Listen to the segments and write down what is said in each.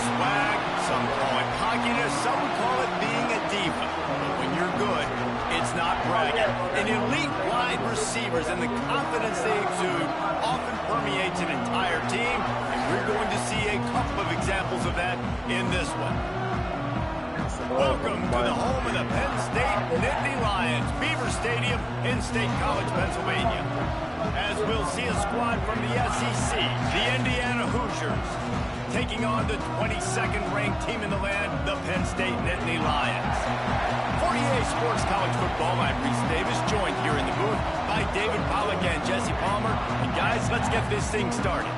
swag, some call it cockiness, some would call it being a diva. But when you're good, it's not bragging. And elite wide receivers and the confidence they exude often permeates an entire team, and we're going to see a couple of examples of that in this one. Welcome to the home of the Penn State Nittany Lions, Beaver Stadium in State College, Pennsylvania. As we'll see a squad from the SEC, the Indiana Hoosiers, taking on the 22nd ranked team in the land, the Penn State Nittany Lions. For EA Sports College Football, I'm Reese Davis, joined here in the booth by David Pollack and Jesse Palmer. And guys, let's get this thing started.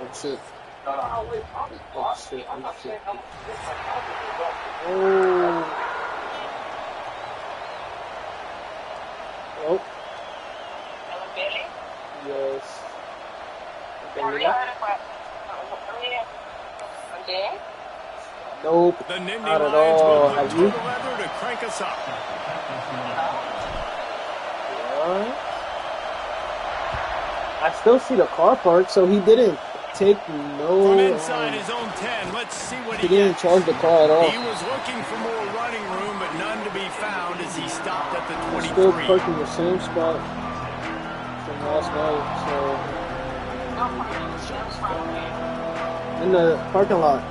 That's it. Oh. Oh. Yes. Nope. The Nittany Not at Lions all. will Have look you? to the leather to crank us up. Yeah. I still see the car park, so he didn't take no. From inside his own 10, let's see what He didn't charge the car at all. He was looking for more running room, but none to be found as he stopped at the 23. Still parked in the same spot from last night, so in the parking lot.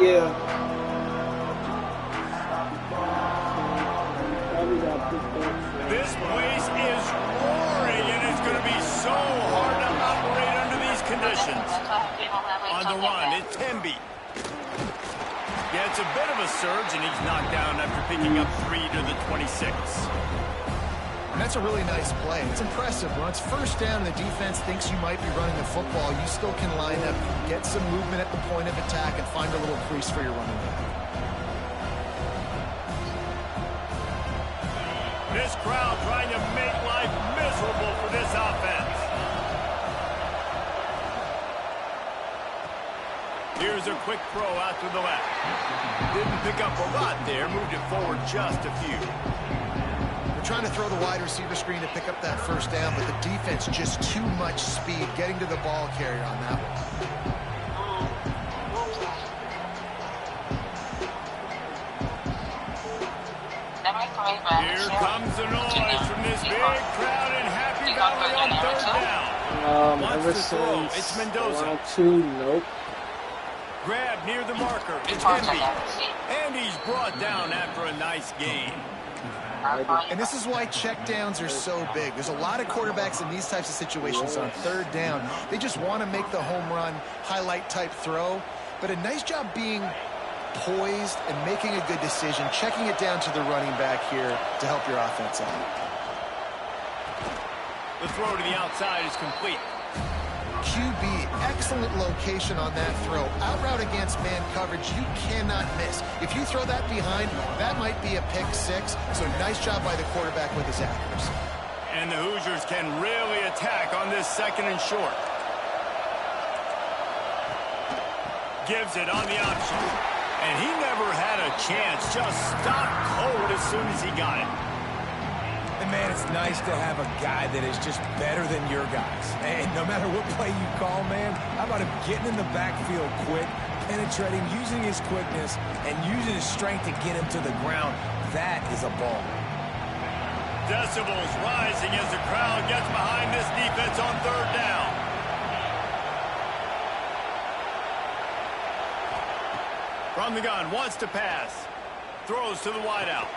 Yeah. This place is roaring, and it's going to be so hard to operate under these conditions. On the run, it's Temby. Yeah, it's a bit of a surge, and he's knocked down after picking up 3 to the 26. And that's a really nice play. It's impressive. When it's first down and the defense thinks you might be running the football, you still can line up, get some movement at the point of attack, and find a little crease for your running back. This crowd trying to make life miserable for this offense. Here's a quick throw out to the left. Didn't pick up a lot there, moved it forward just a few. They're trying to throw the wide receiver screen to pick up that first down, but the defense just too much speed getting to the ball carrier on that one. Here comes the noise from this big crowd in Happy Valley on third down. Ever since it's Mendoza. round 2, nope. Grab near the marker. It's Temby. And he's brought down after a nice gain. And this is why checkdowns are so big. There's a lot of quarterbacks in these types of situations on third down. They just want to make the home run highlight type throw. But a nice job being poised and making a good decision, checking it down to the running back here to help your offense out. The throw to the outside is complete. QB, excellent location on that throw. Out route against man coverage, you cannot miss. If you throw that behind, that might be a pick 6. So nice job by the quarterback with his accuracy. And the Hoosiers can really attack on this second and short. Gives it on the option. And he never had a chance. Just stopped cold as soon as he got it. And, man, it's nice to have a guy that is just better than your guys. And no matter what play you call, man, how about him getting in the backfield quick, penetrating, using his quickness, and using his strength to get him to the ground. That is a ball. Decibels rising as the crowd gets behind this defense on third down. From the gun, wants to pass. Throws to the wideout.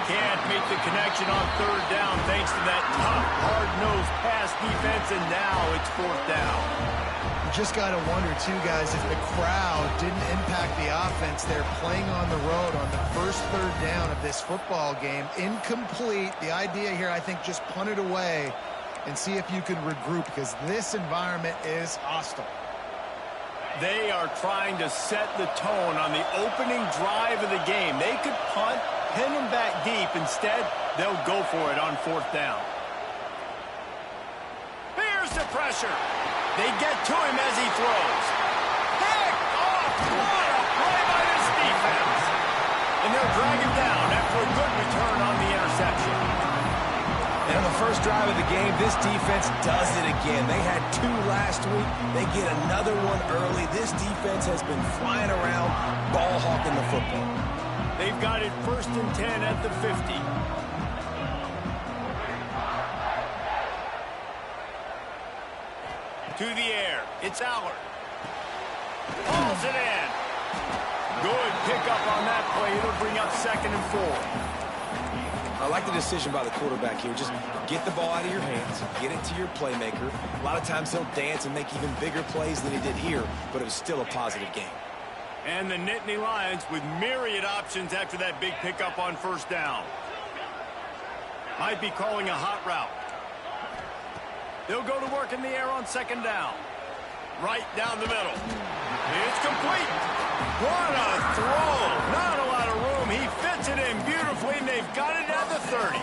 Can't make the connection on third down thanks to that tough, hard-nosed pass defense, and now it's fourth down. You just got to wonder, too, guys, if the crowd didn't impact the offense. They're playing on the road on the first third down of this football game. Incomplete. The idea here, I think, just punt it away and see if you can regroup, because this environment is hostile. They are trying to set the tone on the opening drive of the game. They could punt, pin them back deep. Instead, they'll go for it on fourth down. Here's the pressure. They get to him as he throws. Pick off! What a play by this defense. And they'll drag him down after a good return on the interception. And on the first drive of the game, this defense does it again. They had 2 last week. They get another one early. This defense has been flying around, ball hawking the football. They've got it 1st and 10 at the 50. To the air. It's Allard. Hauls it in. Good pickup on that play. It'll bring up 2nd and 4. I like the decision by the quarterback here. Just get the ball out of your hands, get it to your playmaker. A lot of times he'll dance and make even bigger plays than he did here, but it was still a positive game. And the Nittany Lions with myriad options after that big pickup on 1st down. Might be calling a hot route. They'll go to work in the air on 2nd down. Right down the middle. It's complete. What a throw. Not a lot of room. He fits it in beautifully, and they've got it at the 30.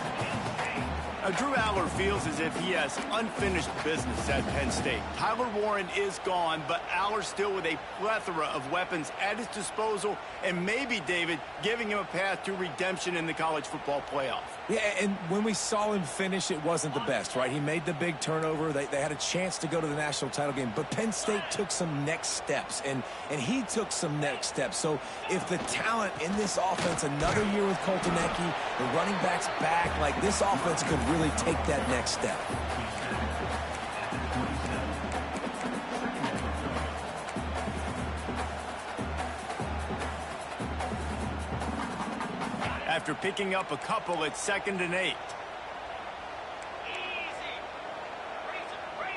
Drew Allard feels as if he has unfinished business at Penn State. Tyler Warren is gone, but Allard still with a plethora of weapons at his disposal, and maybe, David, giving him a path to redemption in the college football playoff. Yeah, and when we saw him finish, it wasn't the best, right? He made the big turnover. They had a chance to go to the national title game, but Penn State took some next steps, and he took some next steps. So if the talent in this offense, another year with Koltanecki, the running backs back, like this offense could really take that next step. After picking up a couple at 2nd and 8.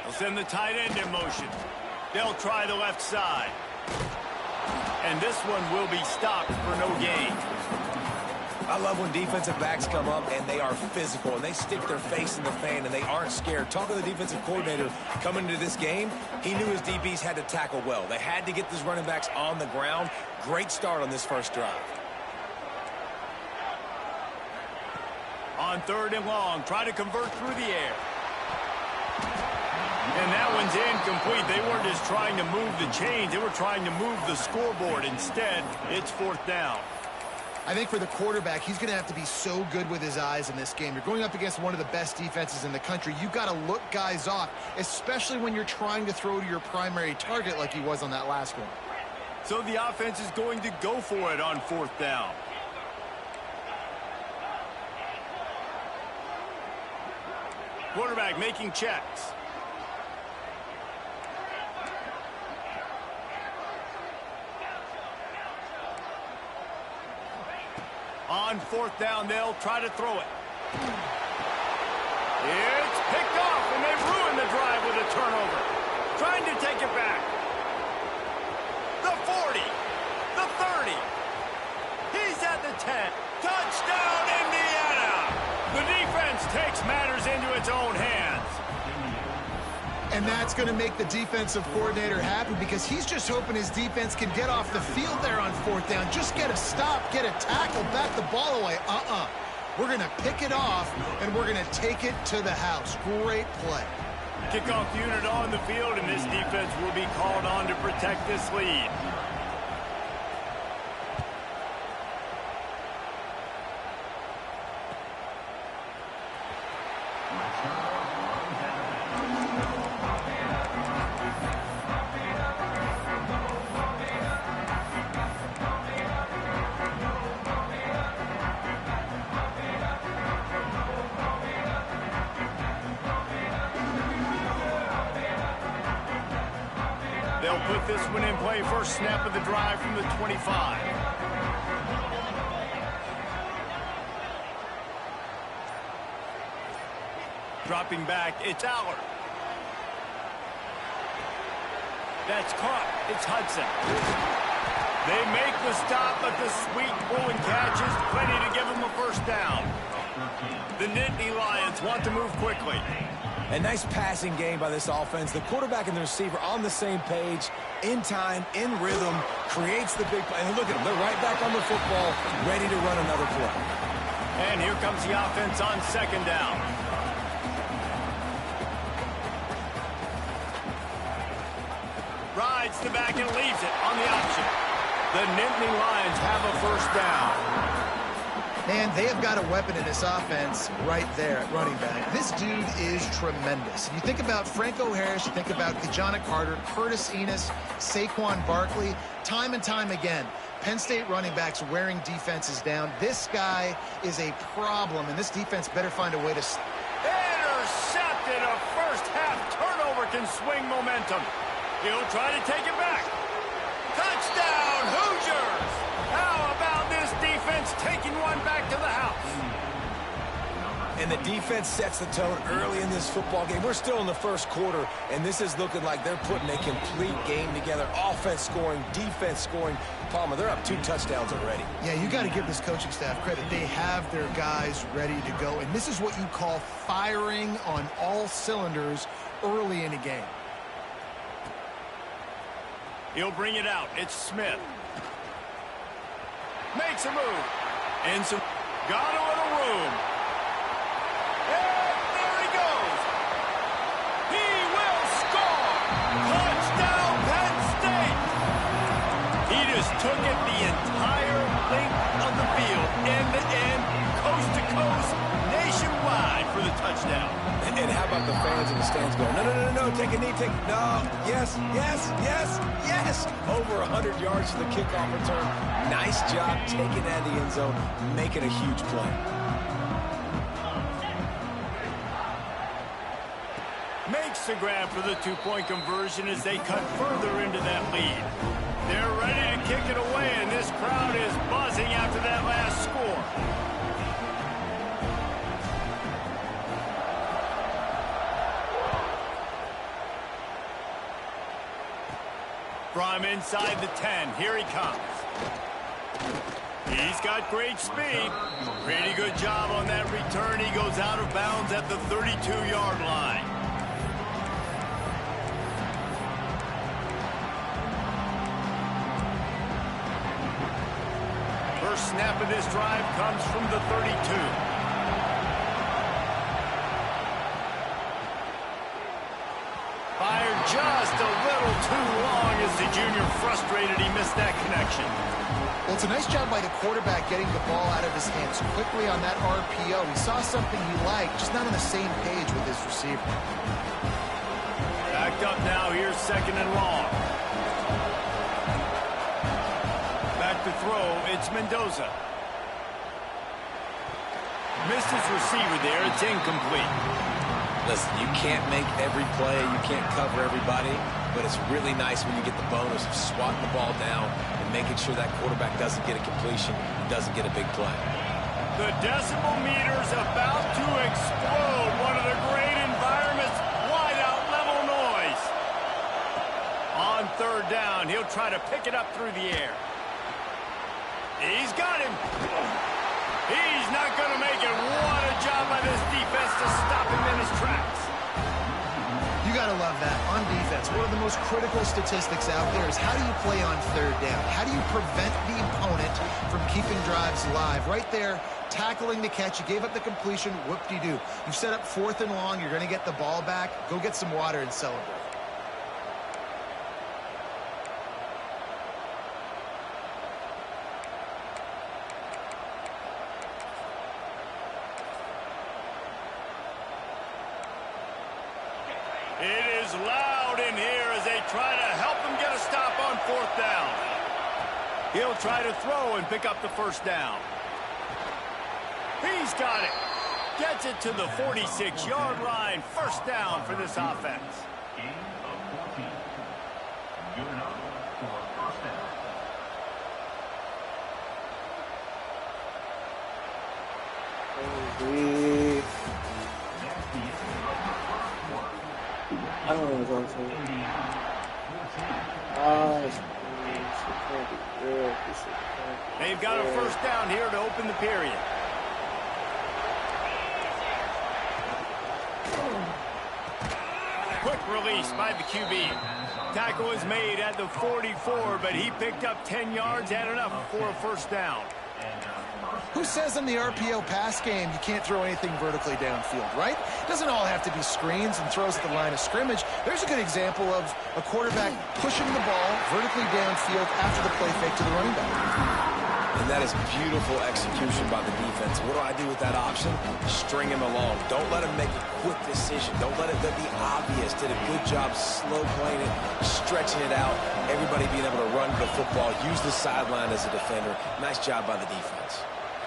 They'll send the tight end in motion. They'll try the left side. And this one will be stopped for no gain. I love when defensive backs come up and they are physical and they stick their face in the fan and they aren't scared. Talk to the defensive coordinator coming into this game. He knew his DBs had to tackle well. They had to get these running backs on the ground. Great start on this first drive. On 3rd and long, try to convert through the air. And that one's incomplete. They weren't just trying to move the chains. They were trying to move the scoreboard. Instead, it's 4th down. I think for the quarterback, he's going to have to be so good with his eyes in this game. You're going up against one of the best defenses in the country. You've got to look guys off, especially when you're trying to throw to your primary target like he was on that last one. So the offense is going to go for it on 4th down. Quarterback making checks. On 4th down, they'll try to throw it. It's picked off, and they've ruined the drive with a turnover. Trying to take it back. The 40. The 30. He's at the 10. Touchdown, Indiana! The defense takes matters into its own hands. And that's going to make the defensive coordinator happy because he's just hoping his defense can get off the field there on 4th down. Just get a stop, get a tackle, bat the ball away. We're going to pick it off, and we're going to take it to the house. Great play. Kickoff unit on the field, and this defense will be called on to protect this lead. They'll put this one in play. First snap of the drive from the 25. Dropping back, it's Allard. That's caught. It's Hudson. They make the stop, but the sweet pulling catch is plenty to give them a first down. The Nittany Lions want to move quickly. A nice passing game by this offense. The quarterback and the receiver on the same page, in time, in rhythm, creates the big play. And look at them. They're right back on the football, ready to run another play. And here comes the offense on 2nd down. Rides the back and leaves it on the option. The Nittany Lions have a first down. Man, they have got a weapon in this offense right there at running back. This dude is tremendous. You think about Franco Harris, you think about Kajana Carter, Curtis Enos, Saquon Barkley, time and time again. Penn State running backs wearing defenses down. This guy is a problem, and this defense better find a way to... Intercepted. A first-half turnover can swing momentum. He'll try to take it back. Touchdown, Hoosiers! How about this defense taking one back to the house? And the defense sets the tone early in this football game. We're still in the first quarter, and this is looking like they're putting a complete game together. Offense scoring, defense scoring. Palmer, they're up 2 touchdowns already. Yeah, you got to give this coaching staff credit. They have their guys ready to go, and this is what you call firing on all cylinders early in a game. He'll bring it out. It's Smith. Makes a move. And some... Got a little room. And there he goes. He will score. Touchdown, Penn State. He just took it the entire length of the field, end to end, coast to coast, nationwide for the touchdown. And how about the fans in the stands going, no, no, no, no, take a knee, take... No, yes, yes, yes, yes. Over 100 yards to the kickoff return. Nice job taking that in the end zone, making a huge play. Makes the grab for the 2-point conversion as they cut further into that lead. They're ready to kick it away, and this crowd is buzzing after that last score. From inside the 10, here he comes. He's got great speed. Pretty good job on that return. He goes out of bounds at the 32-yard line. First snap of this drive comes from the 32. Fired just a little too long as the junior frustrated. He missed that connection. Well, it's a nice job by the quarterback getting the ball out of his hands quickly on that RPO. He saw something he liked, just not on the same page with his receiver. Backed up now. Here's 2nd and long. Back to throw. It's Mendoza. Missed his receiver there. It's incomplete. Listen, you can't make every play, you can't cover everybody, but it's really nice when you get the bonus of swatting the ball down and making sure that quarterback doesn't get a completion and doesn't get a big play. The decibel meter's about to explode. One of the great environments, wide out level noise. On 3rd down, he'll try to pick it up through the air. He's got him. He's not going to make it. What a job by this defense to stop him in his tracks. You got to love that. On defense, one of the most critical statistics out there is how do you play on 3rd down? How do you prevent the opponent from keeping drives alive? Right there, tackling the catch. You gave up the completion. Whoop-de-doo. You've set up 4th and long. You're going to get the ball back. Go get some water and celebrate. It is loud in here as they try to help him get a stop on 4th down. He'll try to throw and pick up the 1st down. He's got it. Gets it to the 46-yard line. 1st down for this offense. I don't know what's on to They've got a 1st down here to open the period. Quick release by the QB. Tackle is made at the 44, but he picked up 10 yards, had enough for a 1st down. Who says in the RPO pass game you can't throw anything vertically downfield, right? It doesn't all have to be screens and throws at the line of scrimmage. There's a good example of a quarterback pushing the ball vertically downfield after the play fake to the running back. And that is beautiful execution by the defense. What do I do with that option? String him along. Don't let him make a quick decision. Don't let it be obvious. Did a good job slow playing it, stretching it out. Everybody being able to run the football, use the sideline as a defender. Nice job by the defense.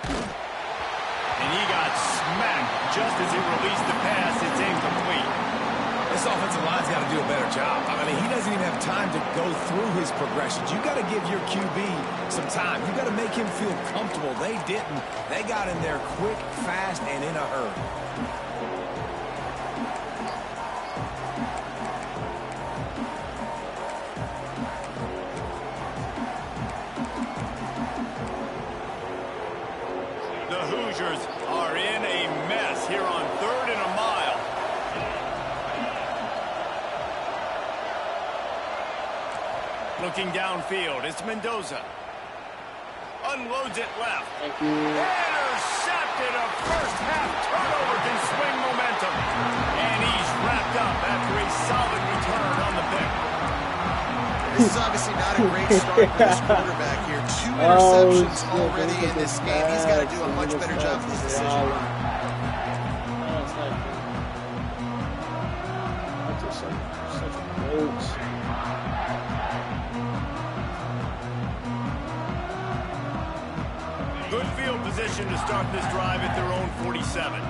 And he got smacked just as he released the pass. It's incomplete. This offensive line's got to do a better job. I mean, he doesn't even have time to go through his progressions. You got to give your QB some time. You got to make him feel comfortable. They didn't. They got in there quick, fast, and in a hurry. The Hoosiers are in a mess here on 3rd and a mile. Looking downfield, it's Mendoza. Unloads it left. Thank you. Intercepted. A first half turnover can swing momentum. And he's wrapped up after a solid return on the pick. This is obviously not a great start for this quarterback here. 2 interceptions already in this game. He's got to do a much better job with his decision. That's such a boat. Good field position to start this drive at their own 47.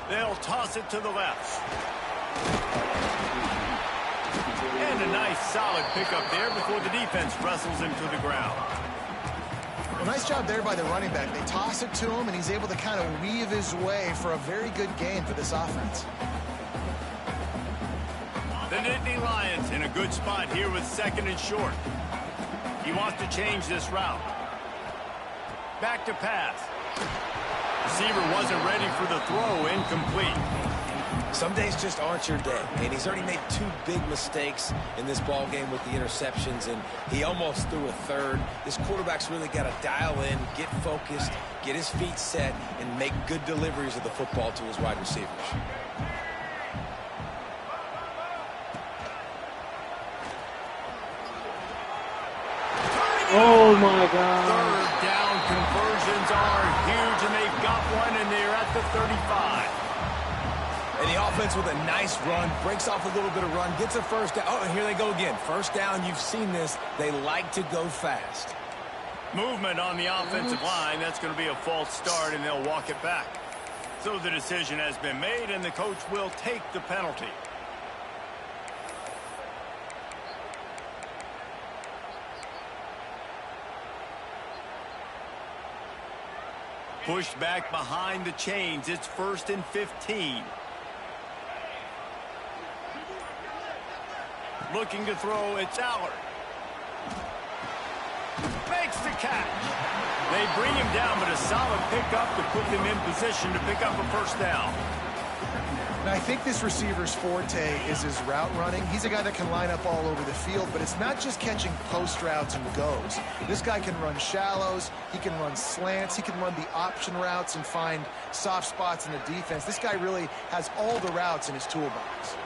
They'll toss it to the left. And a nice solid pickup there before the defense wrestles him to the ground. Well, nice job there by the running back. They toss it to him, and he's able to kind of weave his way for a very good gain for this offense. The Nittany Lions in a good spot here with 2nd and short. He wants to change this route. Back to pass. Receiver wasn't ready for the throw. Incomplete. Some days just aren't your day, and he's already made 2 big mistakes in this ball game with the interceptions, and he almost threw a 3rd. This quarterback's really got to dial in, get focused, get his feet set, and make good deliveries of the football to his wide receivers. Oh my God. 3rd down conversions are huge, and they've got one, and they're at the 35. And the offense with a nice run, breaks off a little bit of run, gets a first down. Oh, and here they go again. First down, you've seen this. They like to go fast. Movement on the offensive line. That's going to be a false start, and they'll walk it back. So the decision has been made, and the coach will take the penalty. Pushed back behind the chains. It's 1st and 15. Looking to throw, it's Allard. Makes the catch. They bring him down, but a solid pickup to put them in position to pick up a first down. And I think this receiver's forte is his route running. He's a guy that can line up all over the field, but it's not just catching post routes and goes. This guy can run shallows, he can run slants, he can run the option routes and find soft spots in the defense. This guy really has all the routes in his toolbox.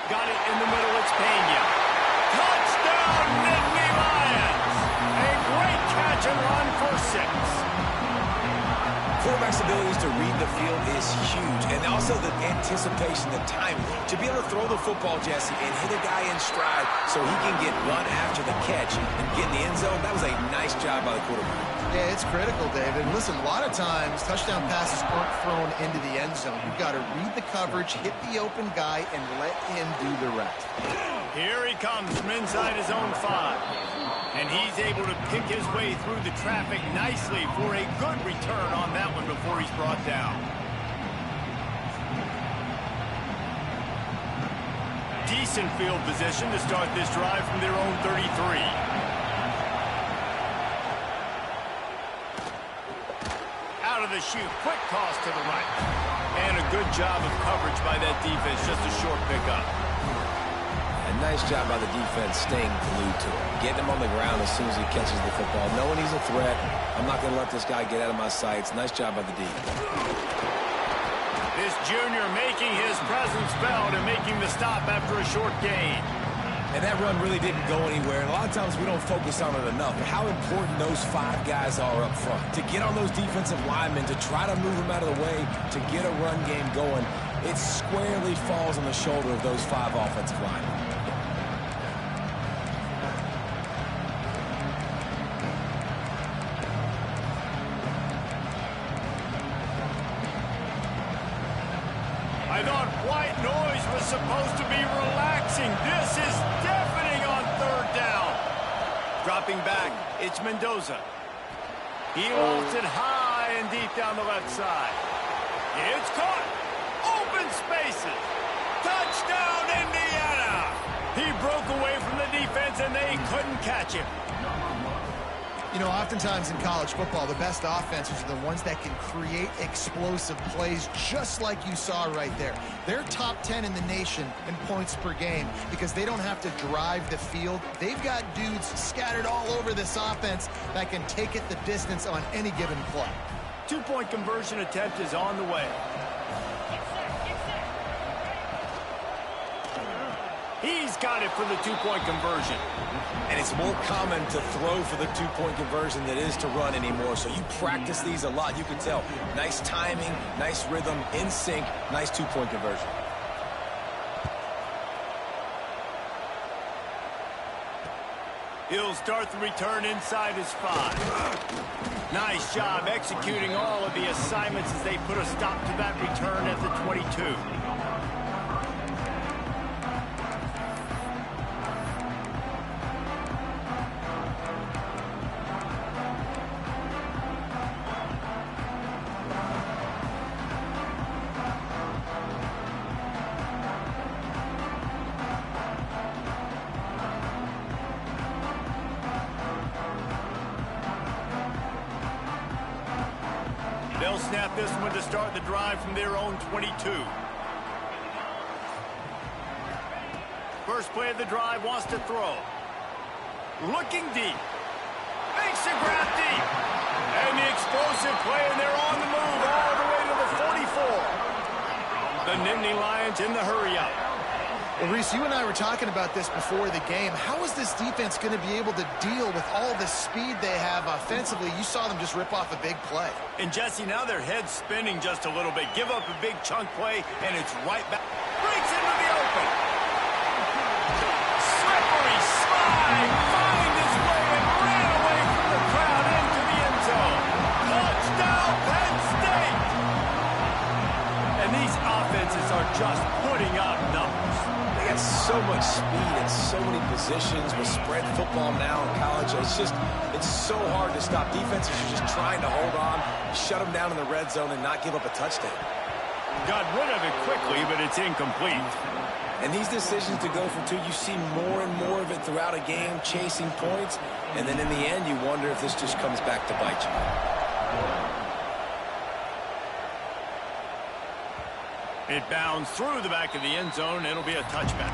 Got it in the middle, it's Penn. Touchdown, Nittany Lions! A great catch and run for 6. Quarterback's abilities to read the field is huge, and also the anticipation, the timing. To be able to throw the football, Jesse, and hit a guy in stride so he can get run after the catch and get in the end zone, that was a nice job by the quarterback. Yeah, it's critical, David. Listen, a lot of times touchdown passes aren't thrown into the end zone. You've got to read the coverage, hit the open guy, and let him do the rest. Here he comes from inside his own 5. And he's able to pick his way through the traffic nicely for a good return on that one before he's brought down. Decent field position to start this drive from their own 33. Out of the chute, quick toss to the right. And a good job of coverage by that defense, just a short pickup. And Nice job by the defense staying glued to him. Getting him on the ground as soon as he catches the football. Knowing he's a threat. I'm not going to let this guy get out of my sights. Nice job by the D. This junior making his presence felt and making the stop after a short gain. And that run really didn't go anywhere. And a lot of times we don't focus on it enough. But how important those 5 guys are up front. To get on those defensive linemen, to try to move them out of the way, to get a run game going, it squarely falls on the shoulder of those 5 offensive linemen. I thought white noise was supposed to be relaxing. This is deafening on 3rd down. Dropping back, it's Mendoza. He lost it high and deep down the left side. It's caught. Open spaces. Touchdown, Indiana. He broke away from the defense and they couldn't catch him. You know, oftentimes in college football, the best offenses are the ones that can create explosive plays just like you saw right there. They're top 10 in the nation in points per game because they don't have to drive the field. They've got dudes scattered all over this offense that can take it the distance on any given play. 2-point conversion attempt is on the way. He's got it for the 2-point conversion. And it's more common to throw for the 2-point conversion than it is to run anymore. So you practice these a lot. You can tell. Nice timing, nice rhythm, in sync, nice 2-point conversion. He'll start the return inside his 5. Nice job executing all of the assignments as they put a stop to that return at the 22. They'll snap this one to start the drive from their own 22. First play of the drive, wants to throw. Looking deep. Makes a grab deep. And the explosive play, and they're on the move all the way to the 44. The Nittany Lions in the hurry-up. Well, Reese, you and I were talking about this before the game. How is this defense going to be able to deal with all the speed they have offensively? You saw them just rip off a big play. And, Jesse, now their head's spinning just a little bit. Give up a big chunk play, and it's right back. Breaks into the open. Slippery slide. Find his way and ran away from the crowd into the end zone. Touchdown, Penn State. And these offenses are just putting up numbers. They got so much speed and so many positions with spread football now in college. It's so hard to stop. Defenses are just trying to hold on, shut them down in the red zone, and not give up a touchdown. Got rid of it quickly, but it's incomplete. And these decisions to go for 2, you see more and more of it throughout a game, chasing points. And then in the end, you wonder if this just comes back to bite you. It bounds through the back of the end zone. It'll be a touchback.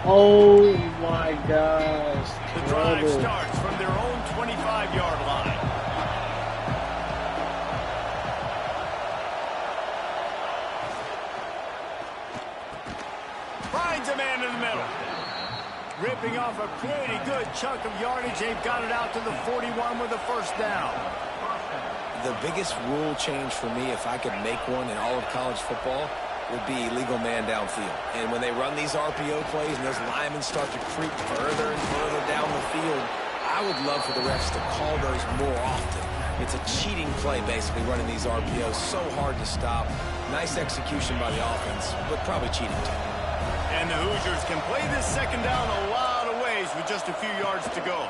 Oh my gosh. The drive starts from their own 25-yard line. Finds a man in the middle. Ripping off a pretty good chunk of yardage. They've got it out to the 41 with a first down. The biggest rule change for me, if I could make one in all of college football, would be legal man downfield. And when they run these RPO plays and those linemen start to creep further and further down the field, I would love for the refs to call those more often. It's a cheating play, basically, running these RPOs. So hard to stop. Nice execution by the offense, but probably cheating too. And the Hoosiers can play this second down a lot of ways with just a few yards to go.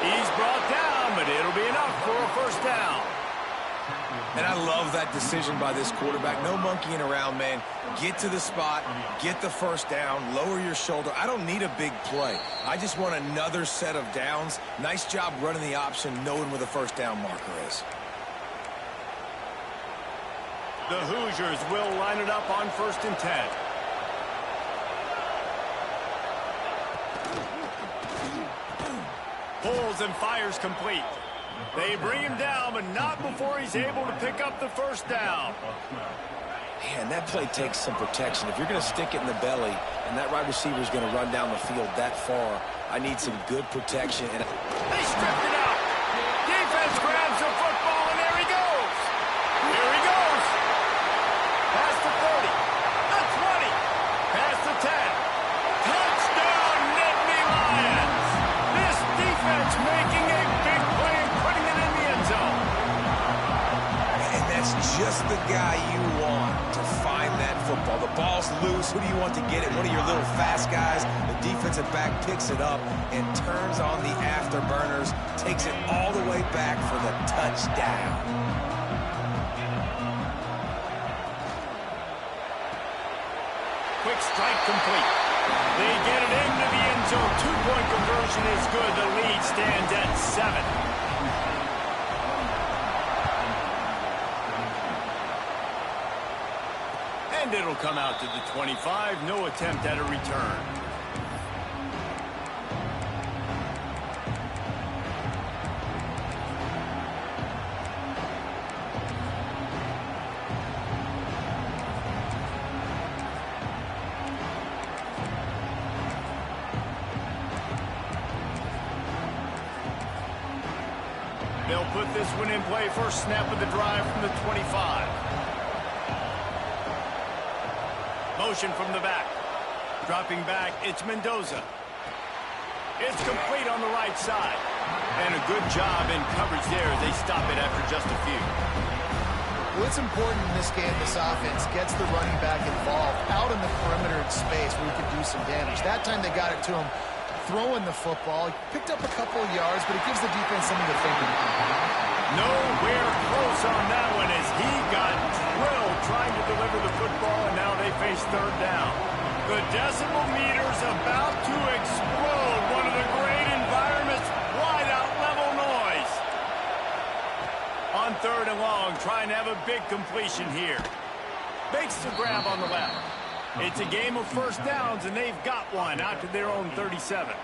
He's brought down, but it'll be enough for a first down. And I love that decision by this quarterback. No monkeying around, man. Get to the spot, get the first down, lower your shoulder. I don't need a big play. I just want another set of downs. Nice job running the option, knowing where the first down marker is. The Hoosiers will line it up on 1st and 10. Pulls and fires complete. They bring him down, but not before he's able to pick up the 1st down. Man, that play takes some protection. If you're going to stick it in the belly and that wide receiver is going to run down the field that far, I need some good protection. And they stripped it out. Defense grabs the football, and there he goes. Here he goes. Past the 30, the 20, past the 10. Touchdown, Nittany Lions. This defense making a big play and putting it in the end zone. And that's just the guy you want to find that football. The ball's loose. Who do you want to get it? One of your little fast guys. The defensive back picks it up and turns on the afterburners, takes it all the way back for the touchdown. Quick strike complete. They get it into the end zone. 2-point conversion is good. The lead stands at 7. And it'll come out to the 25. No attempt at a return. They'll put this one in play. First snap of the drive from the 25. Motion from the back. Dropping back, it's Mendoza. It's complete on the right side. And a good job in coverage there as they stop it after just a few. Well, it's important in this game, this offense gets the running back involved out in the perimeter space where he can do some damage. That time they got it to him throwing the football. He picked up a couple of yards, but it gives the defense something to think about. Nowhere close on that one as he got drilled trying to deliver the football, and now they face 3rd down. The decibel meter's about to explode. One of the great environments, wide out level noise. On 3rd and long, trying to have a big completion here. Makes the grab on the left. It's a game of 1st downs, and they've got one out to their own 37.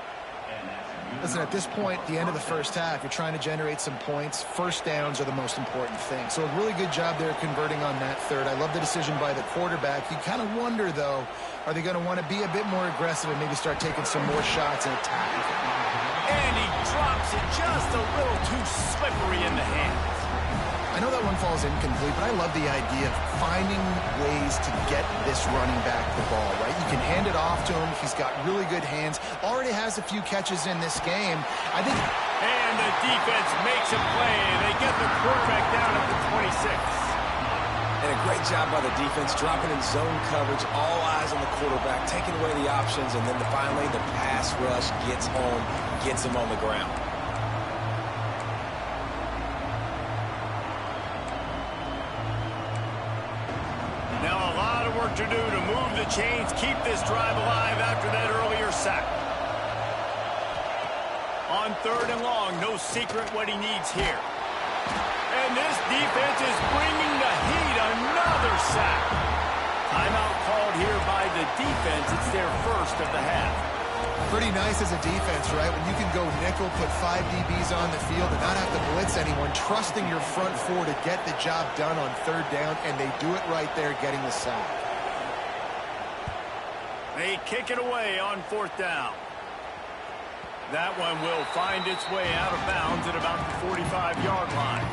Listen, at this point, the end of the 1st half, you're trying to generate some points. 1st downs are the most important thing. So a really good job there converting on that 3rd. I love the decision by the quarterback. You kind of wonder, though, are they going to want to be a bit more aggressive and maybe start taking some more shots and attack? And he drops it just a little too slippery in the hands. I know that one falls incomplete, but I love the idea of finding ways to get this running back the ball, right? You can hand it off to him. He's got really good hands. Already has a few catches in this game. I think... And the defense makes a play. They get the quarterback down at the 26. And a great job by the defense, dropping in zone coverage, all eyes on the quarterback, taking away the options, and then finally the pass rush gets home, gets him on the ground. Now a lot of work to do to move the chains, keep this drive alive after that earlier sack. On 3rd and long, no secret what he needs here. And this defense is bringing the heat. Another sack. Timeout called here by the defense. It's their 1st of the half. Pretty nice as a defense, right? When you can go nickel, put 5 DBs on the field and not have to blitz anyone, trusting your front 4 to get the job done on 3rd down, and they do it right there, getting the sack. They kick it away on 4th down. That one will find its way out of bounds at about the 45-yard line.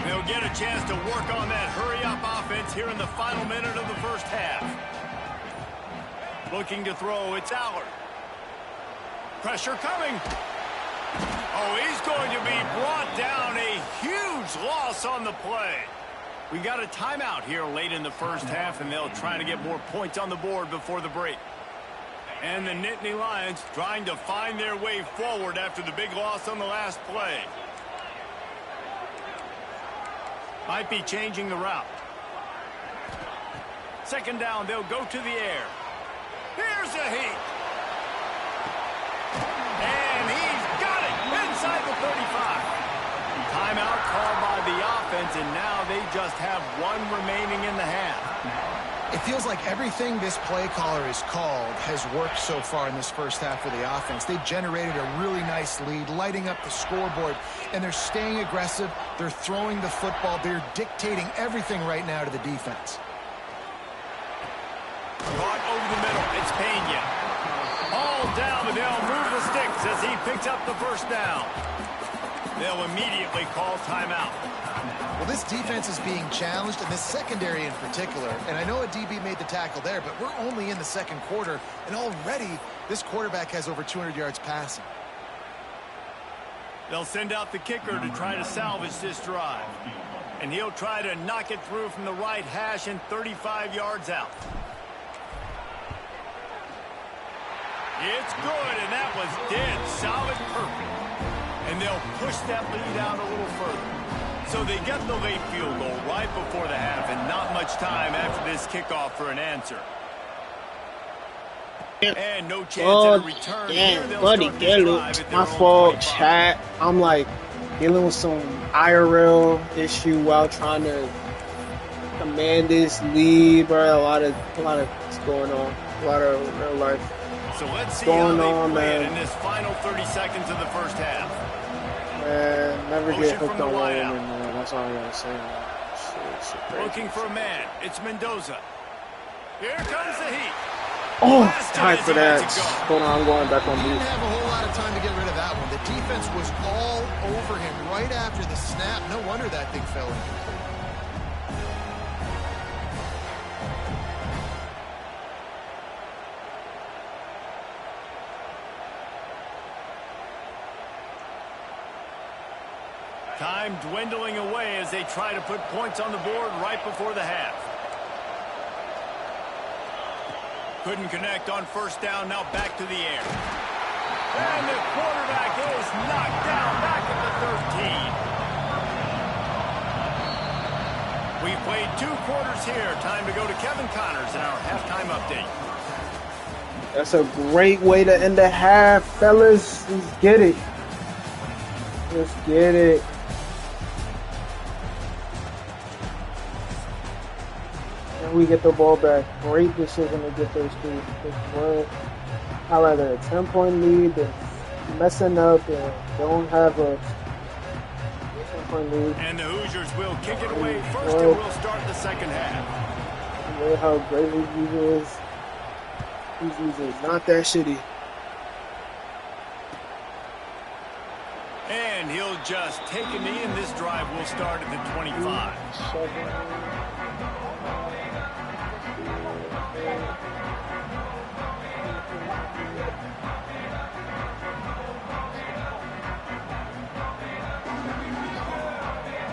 They'll get a chance to work on that hurry-up offense here in the final minute of the 1st half. Looking to throw, it's Allard. Pressure coming. Oh, he's going to be brought down. A huge loss on the play. We got a timeout here late in the 1st half, and they'll try to get more points on the board before the break. And the Nittany Lions trying to find their way forward after the big loss on the last play. Might be changing the route. Second down, they'll go to the air. Here's a heat. And he's got it inside the 35. Timeout called by the offense, and now they just have one remaining in the half. It feels like everything this play caller has called has worked so far in this first half for the offense. They've generated a really nice lead, lighting up the scoreboard, and they're staying aggressive. They're throwing the football. They're dictating everything right now to the defense. Caught over the middle. It's Pena. All down, but they'll move the sticks as he picks up the first down. They'll immediately call timeout. Well, this defense is being challenged, and this secondary in particular. And I know a DB made the tackle there, but we're only in the second quarter, and already this quarterback has over 200 yards passing. They'll send out the kicker to try to salvage this drive. And he'll try to knock it through from the right hash and 35 yards out. It's good, and that was dead solid perfect. And they'll push that lead out a little further. So they get the late field goal right before the half, and not much time after this kickoff for an answer. And no chance at a return. Damn, buddy, get it. My fault, chat. I'm like dealing with some IRL issue while trying to command this lead, bro. A lot of what's going on. A lot of real life. So let's see how they play it in this final 30 seconds of the first half. Man, never Motion get hooked from on the Wyoming, wideout. man. That's all I gotta say. Shit crazy. Looking for a man. It's Mendoza. Here comes the heat. Oh, Blasted time as for he that. lets it go. Hold on, I'm going back on He mute. didn't have a whole lot of time to get rid of that one. The defense was all over him right after the snap. No wonder that thing fell incomplete. Time dwindling away as they try to put points on the board right before the half. Couldn't connect on first down, now back to the air. And the quarterback is knocked down back at the 13. We played 2 quarters here. Time to go to Kevin Connors in our halftime update. That's a great way to end the half, fellas. Let's get it. Let's get it. And we get the ball back. Great decision to get those 2. Highlighted a 10-point lead. They're messing up and don't have a 10-point lead. And the Hoosiers will kick it away first, and we'll start the second half. Look at how great Hughes is. Hughes is not that shitty. And he'll just take a knee, and this drive will start at the 25.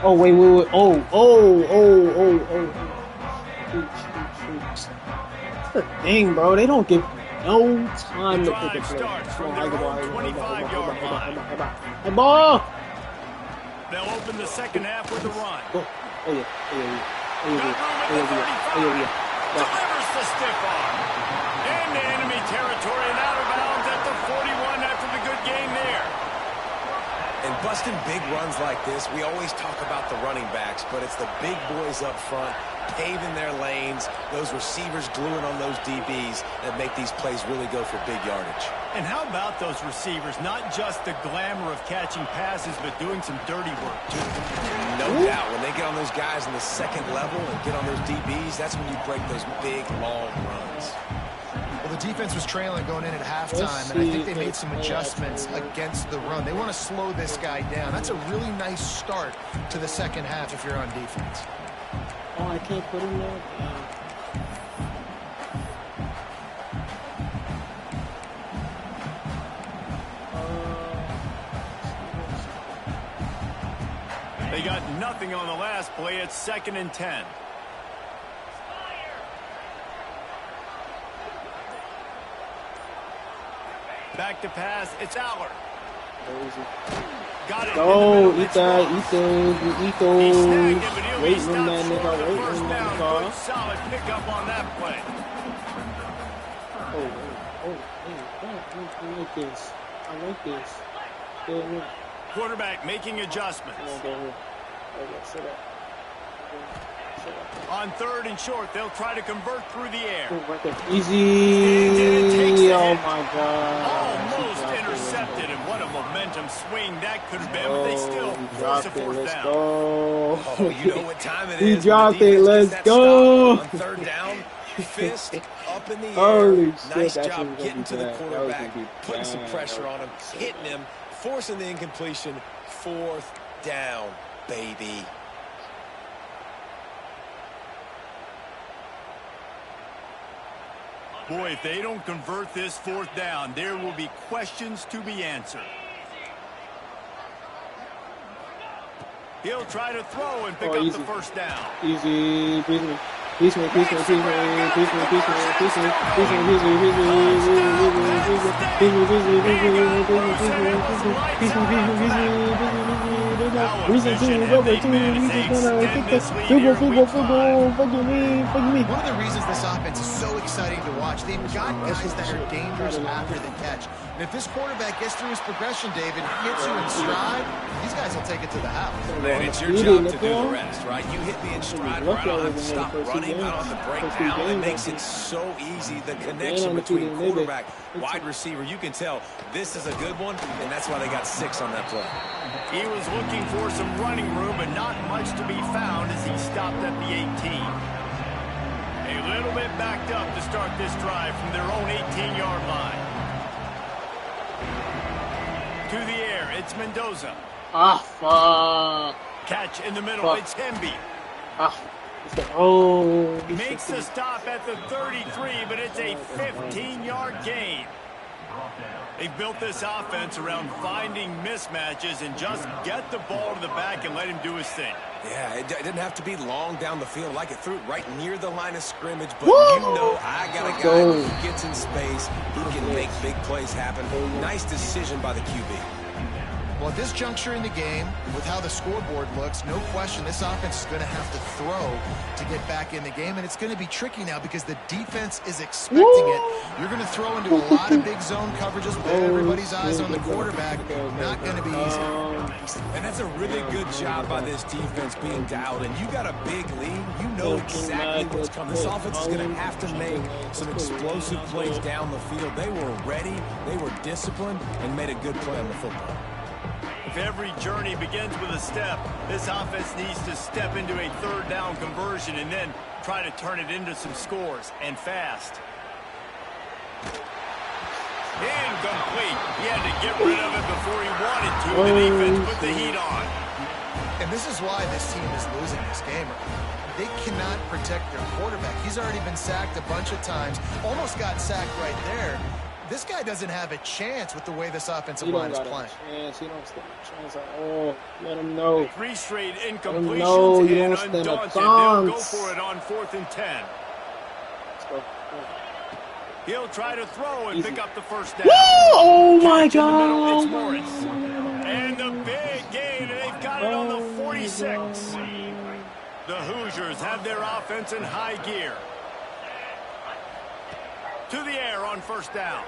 Oh, wait. Shoot. That's the thing, bro. They don't give no time to pick a play. Starts from their own 25-yard line. Hey, ball! They'll open the second half with a run. Oh, yeah. Delivers the stiff arm. Into enemy territory and out of bounds at the 41 after the good game there. And busting big runs like this, we always talk about the running backs, but it's the big boys up front, paving their lanes, those receivers gluing on those DBs that make these plays really go for big yardage. And how about those receivers? Not just the glamour of catching passes, but doing some dirty work, too. No doubt. When they get on those guys in the second level and get on those DBs, that's when you break those big, long runs. Well, the defense was trailing going in at halftime, and I think they made some adjustments against the run. They want to slow this guy down. That's a really nice start to the second half if you're on defense. Oh, I can't put him there? They got nothing on the last play. It's 2nd and 10. Back to pass. It's Aller. Got it. Go, eat that, eat those, eat He snagged those. it, but he'll be Waiting on stopped that short of nigga, the waiting first on that down. Good, nigga. solid pickup on that play. I like this. I like this. Go ahead. Quarterback making adjustments. Come on, go ahead. Okay, sit up. On 3rd and short, they'll try to convert through the air. Easy. Oh my God. Almost intercepted, and what a momentum swing that could have been, but they still force a fourth Let's down. go. Oh, you know what time it He is. dropped it. Let's go. On 3rd down, fist up in the air. Holy shit, Nice that job was gonna getting be to the bad. That was quarterback, gonna be putting some bad. pressure on him, hitting him, forcing the incompletion. 4th down, baby. Boy, if they don't convert this 4th down, there will be questions to be answered. He'll try to throw and pick up easy. the first down. Easy. Peace me. One of the reasons this offense is so exciting to watch, they've got guys that are dangerous after the catch. And if this quarterback gets through his progression, David, hits you in stride, these guys will take it to the house. Man, it's your job to do the rest, right? You hit me in stride where I don't have to stop running, I don't have to break down. It makes it so easy, the connection between quarterback, wide receiver. You can tell this is a good one, and that's why they got 6 on that play. He was looking for some running room, but not much to be found as he stopped at the 18. A little bit backed up to start this drive from their own 18-yard line. To the air, it's Mendoza. Ah, fuck. Catch in the middle, it's Hemby. Ah, oh. Makes the stop at the 33, but it's a 15-yard gain. They've built this offense around finding mismatches and just get the ball to the back and let him do his thing. Yeah, it didn't have to be long down the field. Like it threw it right near the line of scrimmage. But you know I got a guy who gets in space. He can make big plays happen. Nice decision by the QB. Well, at this juncture in the game, with how the scoreboard looks, no question this offense is going to have to throw to get back in the game, and it's going to be tricky now because the defense is expecting it. You're going to throw into a lot of big zone coverages with everybody's eyes on the quarterback. Not going to be easy. And that's a really good job by this defense being dialed. And you got a big lead. You know exactly what's coming. This offense is going to have to make some explosive plays down the field. They were ready, they were disciplined, and made a good play on the football. If every journey begins with a step, this offense needs to step into a 3rd down conversion and then try to turn it into some scores, and fast. Incomplete. He had to get rid of it before he wanted to. The defense put the heat on. And this is why this team is losing this game. They cannot protect their quarterback. He's already been sacked a bunch of times. Almost got sacked right there. This guy doesn't have a chance with the way this offensive line is playing. He don't stand a chance at all. Let him know. 3 straight incompletions and undaunted. They'll go for it on 4th and 10. Let's go. He'll try to throw and pick up the first down. Woo! Oh my God! It's Morris. And the big gain, and they've got it on the 46. The Hoosiers have their offense in high gear. To the air on 1st down.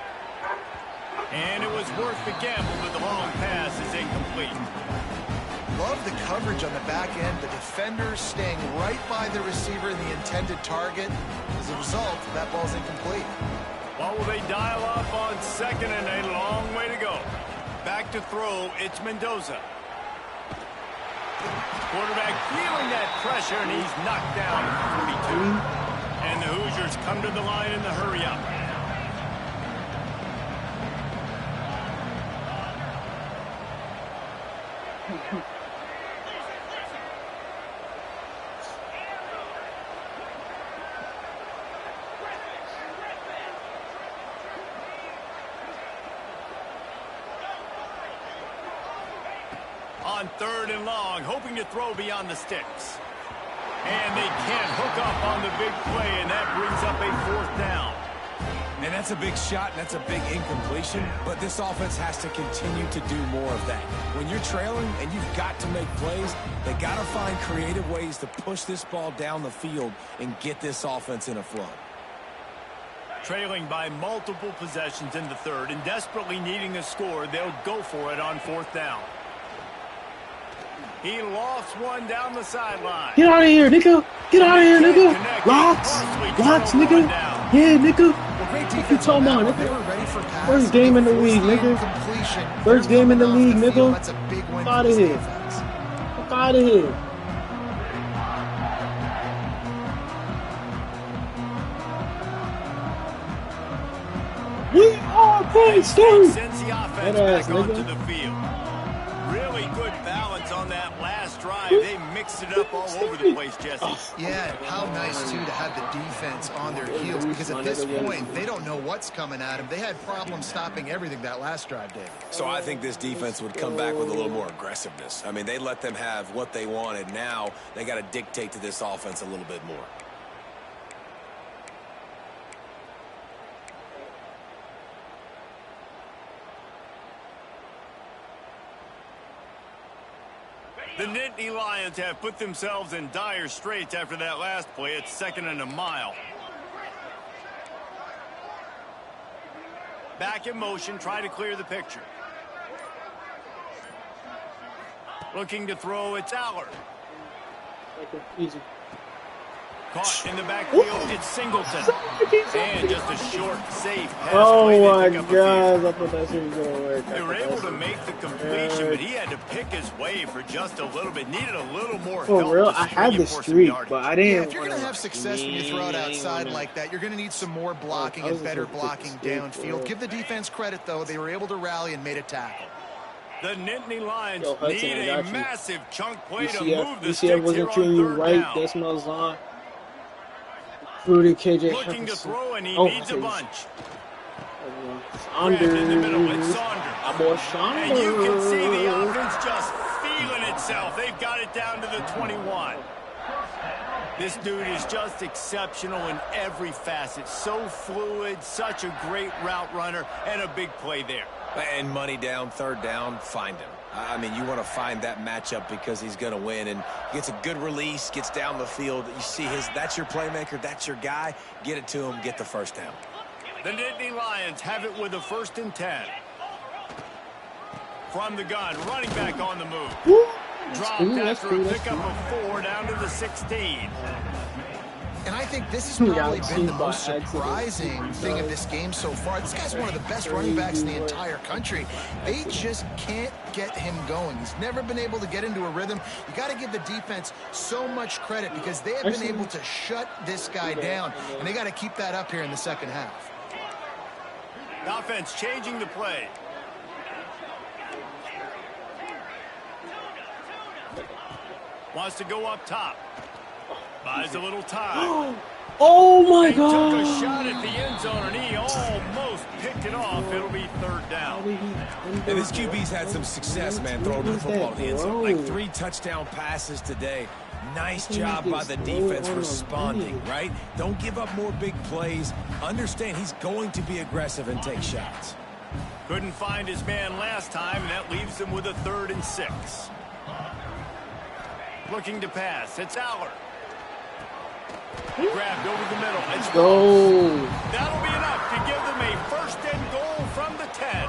And it was worth the gamble, but the long pass is incomplete. Love the coverage on the back end. The defenders staying right by the receiver in the intended target. As a result, that ball's incomplete. What will they dial up on 2nd and a long way to go? Back to throw, it's Mendoza. Quarterback feeling that pressure, and he's knocked down at 42. And the Hoosiers come to the line in the hurry-up. On 3rd and long, hoping to throw beyond the sticks. And they can't hook up on the big play, and that brings up a 4th down. And that's That's a big shot, and that's a big incompletion, but this offense has to continue to do more of that. When you're trailing and you've got to make plays, they got to find creative ways to push this ball down the field and get this offense in a flow. Trailing by multiple possessions in the third and desperately needing a score, they'll go for it on 4th down. He lofts one down the sideline. Get out of here, nigga. Get out of here, nigga. Locks, nigga. Yeah, nigga. What you talking about, nigga? First game in the league, nigga. First game in the league, nigga. Fuck out of here. Fuck out of here. We are Penn State. Sends the offense back onto the field. Really good balance on that last drive. They mixed it up all over the place, Jesse. Yeah, how nice, too, to have the defense on their heels, because at this point, they don't know what's coming at them. They had problems stopping everything that last drive, Dave. So I think this defense would come back with a little more aggressiveness. I mean, they let them have what they wanted. Now they got to dictate to this offense a little bit more. The Nittany Lions have put themselves in dire straits after that last play. It's 2nd and a mile. Back in motion, try to clear the picture. Looking to throw, it's Allard. Easy. Caught in the backfield, it's Singleton. And just a short, safe pass. Oh my God, I thought that shit was going to work. They were able to make the completion, but he had to pick his way for just a little bit. Needed a little more help. For real, I had the streak, but I didn't. Yeah, if you're going to have success when you throw it outside like that, you're going to need some more blocking and better blocking downfield. Give the defense credit, though. They were able to rally and made a tackle. The Nittany Lions need a massive chunk play to move the UCF sticks wasn't here treating on you 3rd right. down. That's my line. Fruity KJ Looking to throw, and he Oh, needs a bunch. Saunders. Grabbed in the middle, it's Saunders. I'm more Saunders. And you can see the offense just feeling itself. They've got it down to the 21. This dude is just exceptional in every facet. So fluid, such a great route runner, and a big play there. And money down, 3rd down, find him. I mean, you want to find that matchup because he's going to win, and gets a good release, gets down the field. You see that's your playmaker, that's your guy. Get it to him, get the 1st down. The Nittany Lions have it with a 1st and 10. From the gun, running back on the move. Dropped after a pickup of 4 down to the 16. And I think this has probably been the most surprising thing of this game so far. This guy's one of the best running backs in the entire country. They just can't get him going. He's never been able to get into a rhythm. You got to give the defense so much credit because they have been able to shut this guy down, and they got to keep that up here in the 2nd half. The offense changing the play. Wants to go up top. Buys a little time. Oh my God! Took a shot at the end zone, and he almost picked it off. It'll be 3rd down. And this QB's had some success, man, throwing the football in the end zone. Like 3 touchdown passes today. Nice job by the defense responding, right? Don't give up more big plays. Understand he's going to be aggressive and take shots. Couldn't find his man last time, and that leaves him with a 3rd and 6. Looking to pass. It's Allard. Grabbed over the middle. Let's go. That'll be enough to give them a 1st and goal from the 10.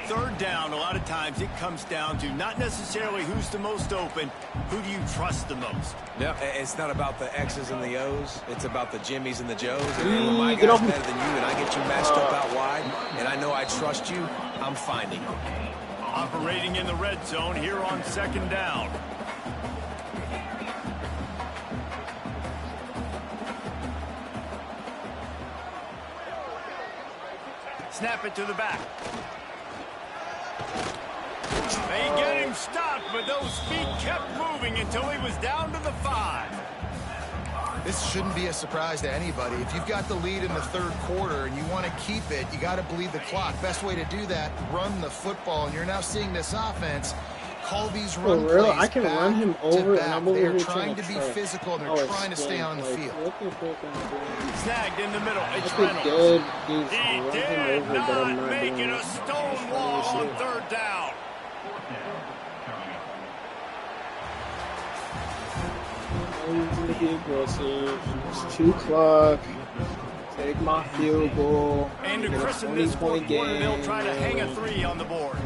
3rd down, a lot of times it comes down to not necessarily who's the most open, who do you trust the most? Yeah, it's not about the X's and the O's. It's about the Jimmys and the Joes. And when my guy's better than you and I get you matched up out wide, and I know I trust you, I'm finding you. Operating in the red zone here on 2nd down. Snap it to the back. They get him stopped, but those feet kept moving until he was down to the 5. This shouldn't be a surprise to anybody. If you've got the lead in the 3rd quarter and you want to keep it, you got to bleed the clock. Best way to do that, run the football. And you're now seeing this offense Call these For run real, plays I can run him over, and I'm over They're here trying to be physical, and they're trying to stay on the field. Snagged in the middle. It's I Reynolds. could He just run did him over, but I'm not not make doing it it. a stone wall on third down. I'm gonna be aggressive. It's 2 o'clock. Take my field goal. And to christen this fourth quarter, they'll try to hang a 3 on the board.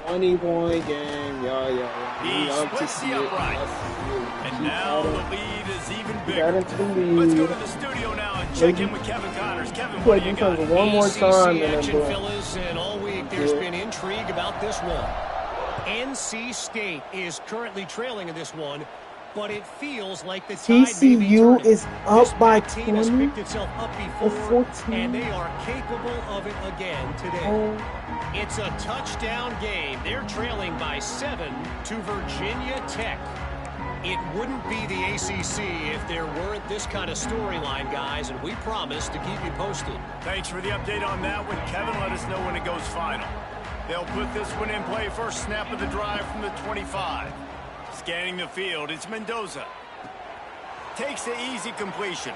20-point game. Yeah. He splits the upright. And now the lead is even bigger. Let's go to the studio now and check in with Kevin Connors. Kevin, what do you got? One more time, and action, then fellas, and all week there's been intrigue about this one. NC State is currently trailing in this one, but it feels like the tide may be TCU turning. is up by This team has 20 picked itself up or before, 14. and they are capable of it again today. It's a touchdown game. They're trailing by 7 to Virginia Tech. It wouldn't be the ACC if there weren't this kind of storyline, guys, and we promise to keep you posted. Thanks for the update on that one, Kevin. Let us know when it goes final. They'll put this one in play. First snap of the drive from the 25. Scanning the field, it's Mendoza. Takes the easy completion.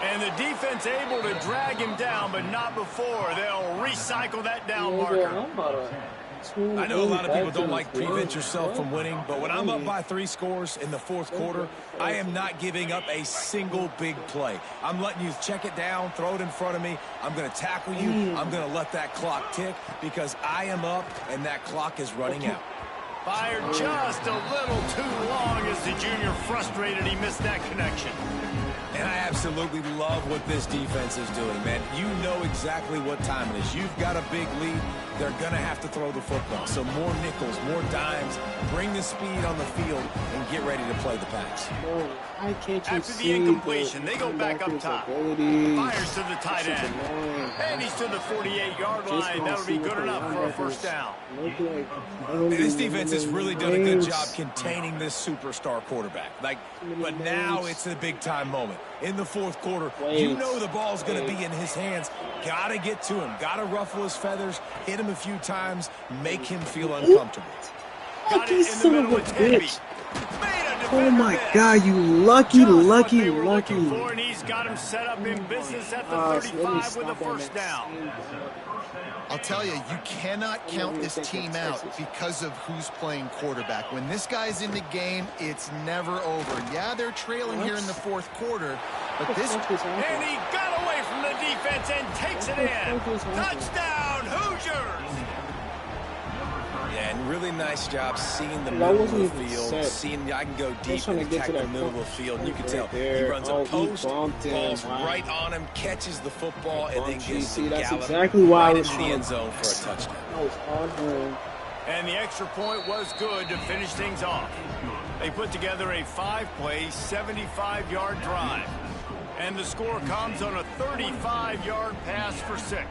And the defense able to drag him down, but not before. They'll recycle that down marker. I know a lot of people don't like prevent yourself from winning, but when I'm up by 3 scores in the fourth quarter, I am not giving up a single big play. I'm letting you check it down, throw it in front of me. I'm going to tackle you. I'm going to let that clock tick because I am up and that clock is running out. Fired just a little too long as the junior frustrated. He missed that connection. And I absolutely love what this defense is doing, man. You know exactly what time it is. You've got a big lead. They're going to have to throw the football. So more nickels, more dimes. Bring the speed on the field and get ready to play the pass. I can't After the incompletion, they go back up top. Fires to the tight end. And he's to the 48-yard line. That'll be good enough for a first down. And this defense has really done a good job containing this superstar quarterback. But now it's a big-time moment. In the fourth quarter, you know the ball's going to be in his hands. Got to get to him. Got to ruffle his feathers, hit him a few times, make him feel uncomfortable. Got it in the middle with Teddy. Oh my God, you lucky. And he's got him set up in business at the 35 with a first down. I'll tell you, you cannot count this team out because of who's playing quarterback. When this guy's in the game, it's never over. Yeah, they're trailing here in the fourth quarter, but this... And he got away from the defense and takes it in. Touchdown, Hoosiers! Yeah, and really nice job seeing the middle of the field, seeing I can go deep and attack the middle of the field, and you can tell he runs a post, falls right on him, catches the football, and then gets the gallop right into the end zone for a touchdown. And the extra point was good to finish things off. They put together a 5-play, 75-yard drive. And the score comes on a 35-yard pass for 6.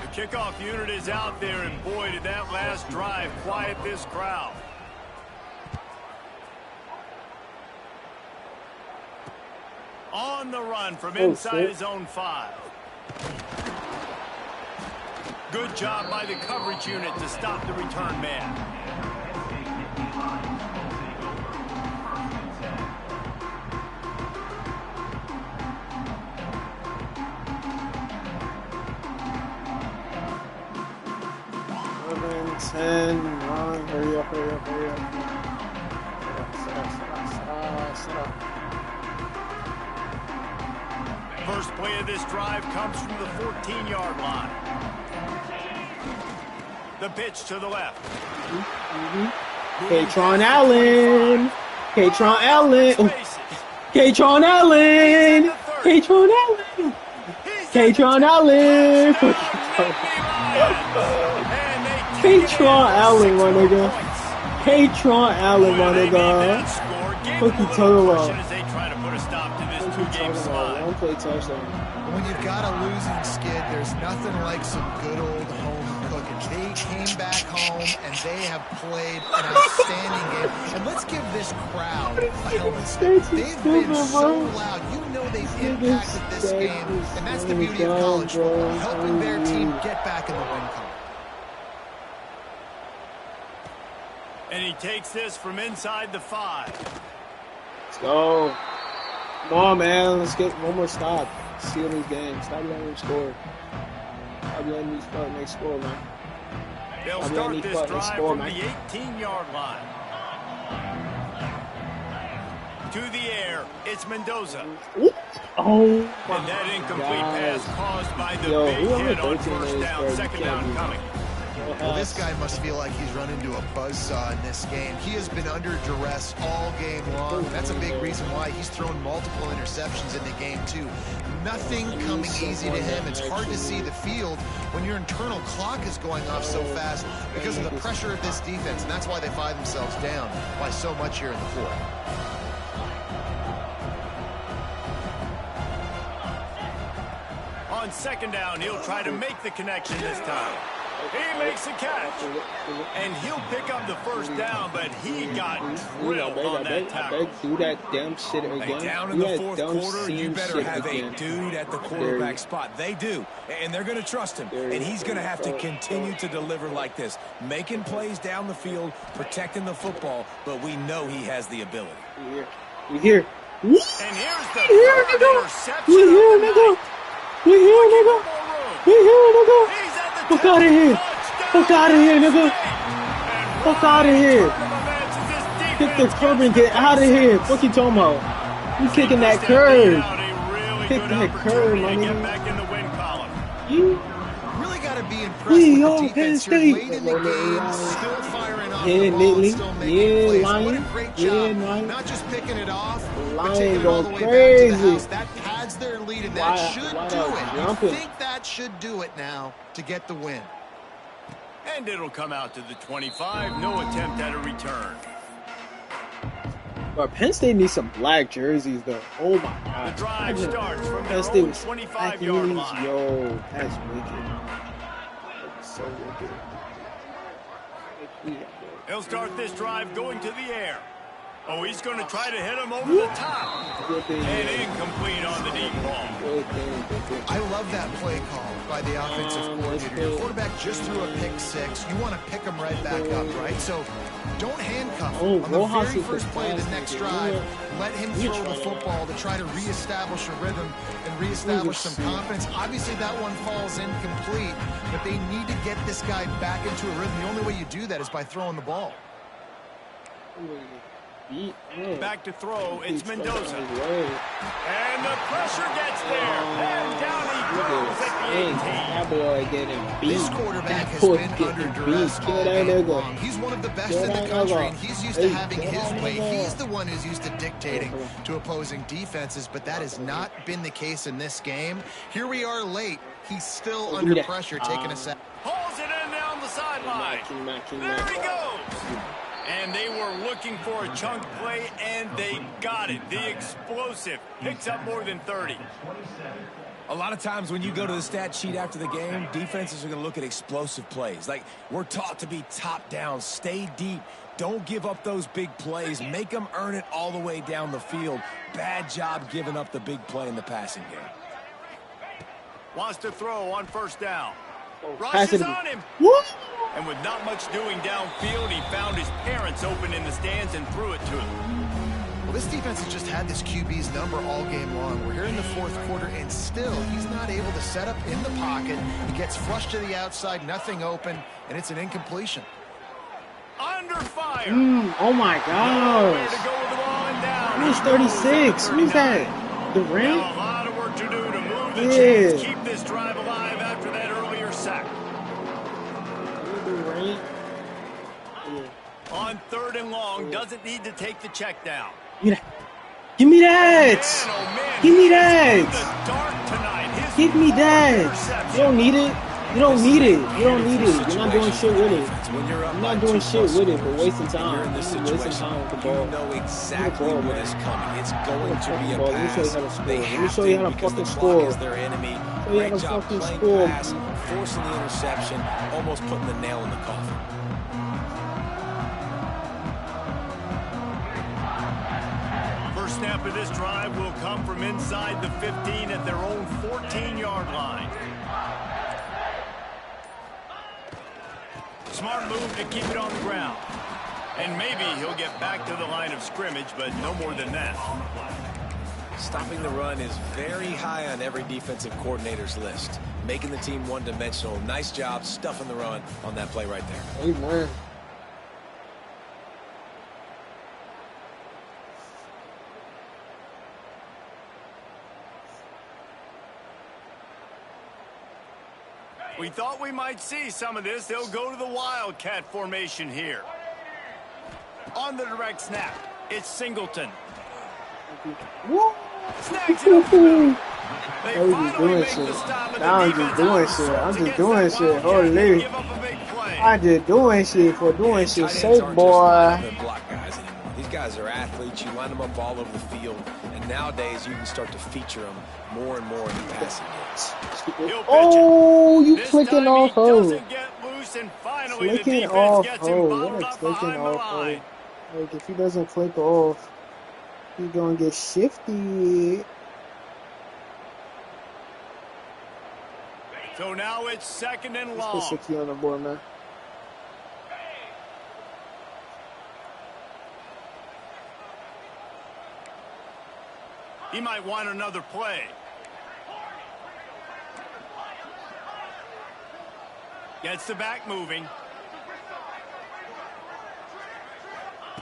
The kickoff unit is out there, and boy, did that last drive quiet this crowd. On the run from inside his own 5. Good job by the coverage unit to stop the return man. Hurry up. Set up. First play of this drive comes from the 14-yard line. The pitch to the left. Katron Allen. my nigga. Fuck you talking about? As they try to put a stop to this two-game slide. When you've got a losing skid, there's nothing like some good old home cooking. They came back home, and they have played an outstanding game. And let's give this crowd a helmet slip. They've been so loud. You know they've impacted this game, and that's the beauty of college football, helping their team get back in the win column. And he takes this from inside the 5. Let's go. Come on, man. Let's get one more stop. Seal this game. Stop letting them score. Stop letting these fucking score, man. They'll start this drive from the 18-yard line. To the air, it's Mendoza. Oh, and that incomplete pass caused by the big hit on first down, second down coming. Well, this guy must feel like he's run into a buzzsaw in this game. He has been under duress all game long. That's a big reason why he's thrown multiple interceptions in the game, too. Nothing coming easy to him. It's hard to see the field when your internal clock is going off so fast because of the pressure of this defense, and that's why they find themselves down by so much here in the fourth. On second down, he'll try to make the connection this time. He makes a catch, and he'll pick up the first down, but he got drilled on that tackle. Do that damn shit again. Hey, down in the fourth quarter, you better have a dude at the quarterback spot. They do, and they're going to trust him, and he's going to have to continue to deliver like this, making plays down the field, protecting the football, but we know he has the ability. We're here. And here's the third interception of the night. We're here, nigga. We're here, nigga. Fuck out of here. Fuck out of here, nigga. Fuck out of here. Kick the curb and get out of here. Fuck you talking about? You kicking that curb. Kick that curb, my nigga. You really got to be impressed with the defense here late in the game, still firing off the ball, still making plays. What a great job. Not just picking it off, but taking it all the way back to the house. That pads their lead, and that should do it. You think that should do it now to get the win. And it'll come out to the 25. No attempt at a return. But Penn State needs some black jerseys, though. Oh, my God. The drive starts from their own 25-yard line. Yo, that's wicked. That's so wicked. He'll start this drive going to the air. Oh, he's going to try to hit him over the top. And incomplete on the deep ball. I love that play call by the offensive coordinator. Your quarterback just threw a pick six. You want to pick him right back up, right? So don't handcuff him. On the very first play of the next drive, let him throw the football to try to reestablish a rhythm and reestablish some confidence. Obviously, that one falls incomplete, but they need to get this guy back into a rhythm. The only way you do that is by throwing the ball. Back to throw, it's Mendoza. And the pressure gets there. And down he goes at the 18. This quarterback has been under duress all game long. He's one of the best in the country, and he's used to having his way. He's the one who's used to dictating to opposing defenses, but that has not been the case in this game. Here we are late. He's still under pressure, taking a sack. Pulls it in down the sideline. There he goes. And they were looking for a chunk play, and they got it. The explosive picks up more than 30. A lot of times when you go to the stat sheet after the game, defenses are going to look at explosive plays. Like, we're taught to be top down, stay deep, don't give up those big plays, make them earn it all the way down the field. Bad job giving up the big play in the passing game. Wants to throw on first down. Rushes on him. And with not much doing downfield, he found his parents open in the stands and threw it to him. Well, this defense has just had this QB's number all game long. We're here in the fourth quarter, and still he's not able to set up in the pocket. He gets flushed to the outside, nothing open, and it's an incompletion. Under fire. Oh, my gosh. Who's 36? Who's that? Durant? A lot of work to do to move the chains, keep this drive alive after that earlier sack. On third and long, doesn't need to take the check down. Give me that! Give me that! Give me that! You don't need it. You don't need it. You don't need it. You're not doing shit with it. You're not doing shit with it, but wasting time. You're in this situation. You know exactly what is coming. It's going to be a pass. They have to, because the clock is their enemy. Great job playing pass, forcing the interception, almost putting the nail in the coffin. First snap of this drive will come from inside the 15 at their own 14-yard line. Smart move to keep it on the ground. And maybe he'll get back to the line of scrimmage, but no more than that. Stopping the run is very high on every defensive coordinator's list. Making the team one-dimensional. Nice job stuffing the run on that play right there. Amen. We thought we might see some of this. They'll go to the Wildcat formation here. On the direct snap, it's Singleton. Woo! Snags it up the middle. They I was just finally doing make shit. the stop at the Now I'm defense just doing out of shit. sorts I'm just against doing that shit. Wildcat. Holy. They give up a big play. I just doing shit for doing shit. Tight ends Say, aren't boy. just block guys anymore. These guys are athletes. You line them up all over the field. And nowadays, you can start to feature them more and more in the passing games. He'll pitch Oh, it. you This flicking time off he her. doesn't get loose, and finally the Flicking defense off gets her. him What bottled a up flicking behind the off her. line. Like, if he doesn't flick off, he's gonna get shifty. So now it's second and Let's put long. 60 on the board, man. He might want another play. Gets the back moving.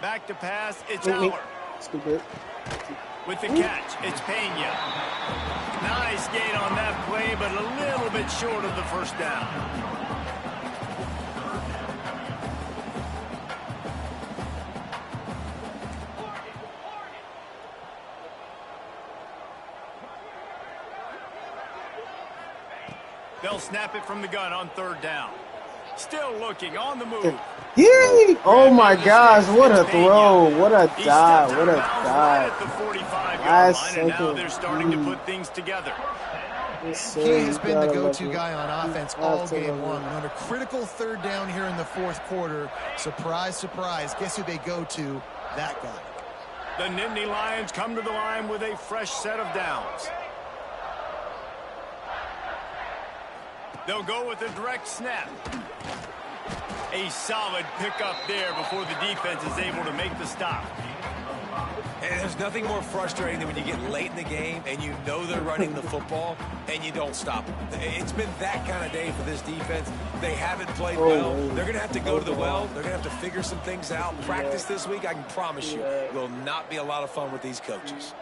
Back to pass, it's Howard. Stupid. With the catch, it's Pena. Nice gain on that play, but a little bit short of the first down. They'll snap it from the gun on third down. Still looking, on the move. Yay! Oh my gosh, what a throw. What a He dive. stepped What a out of bounds right dive. at the 45-yard Last line, and now second. they're starting to put things together. Yes, He sir. has You been the gotta love go-to it. guy on offense all game Absolutely. long. On a critical third down here in the fourth quarter, surprise, surprise, guess who they go to? That guy. The Nittany Lions come to the line with a fresh set of downs. They'll go with a direct snap. A solid pickup there before the defense is able to make the stop. And there's nothing more frustrating than when you get late in the game and you know they're running the football and you don't stop them. It's been that kind of day for this defense. They haven't played well. They're going to have to go to the well. They're going to have to figure some things out. Practice this week, I can promise you, will not be a lot of fun with these coaches.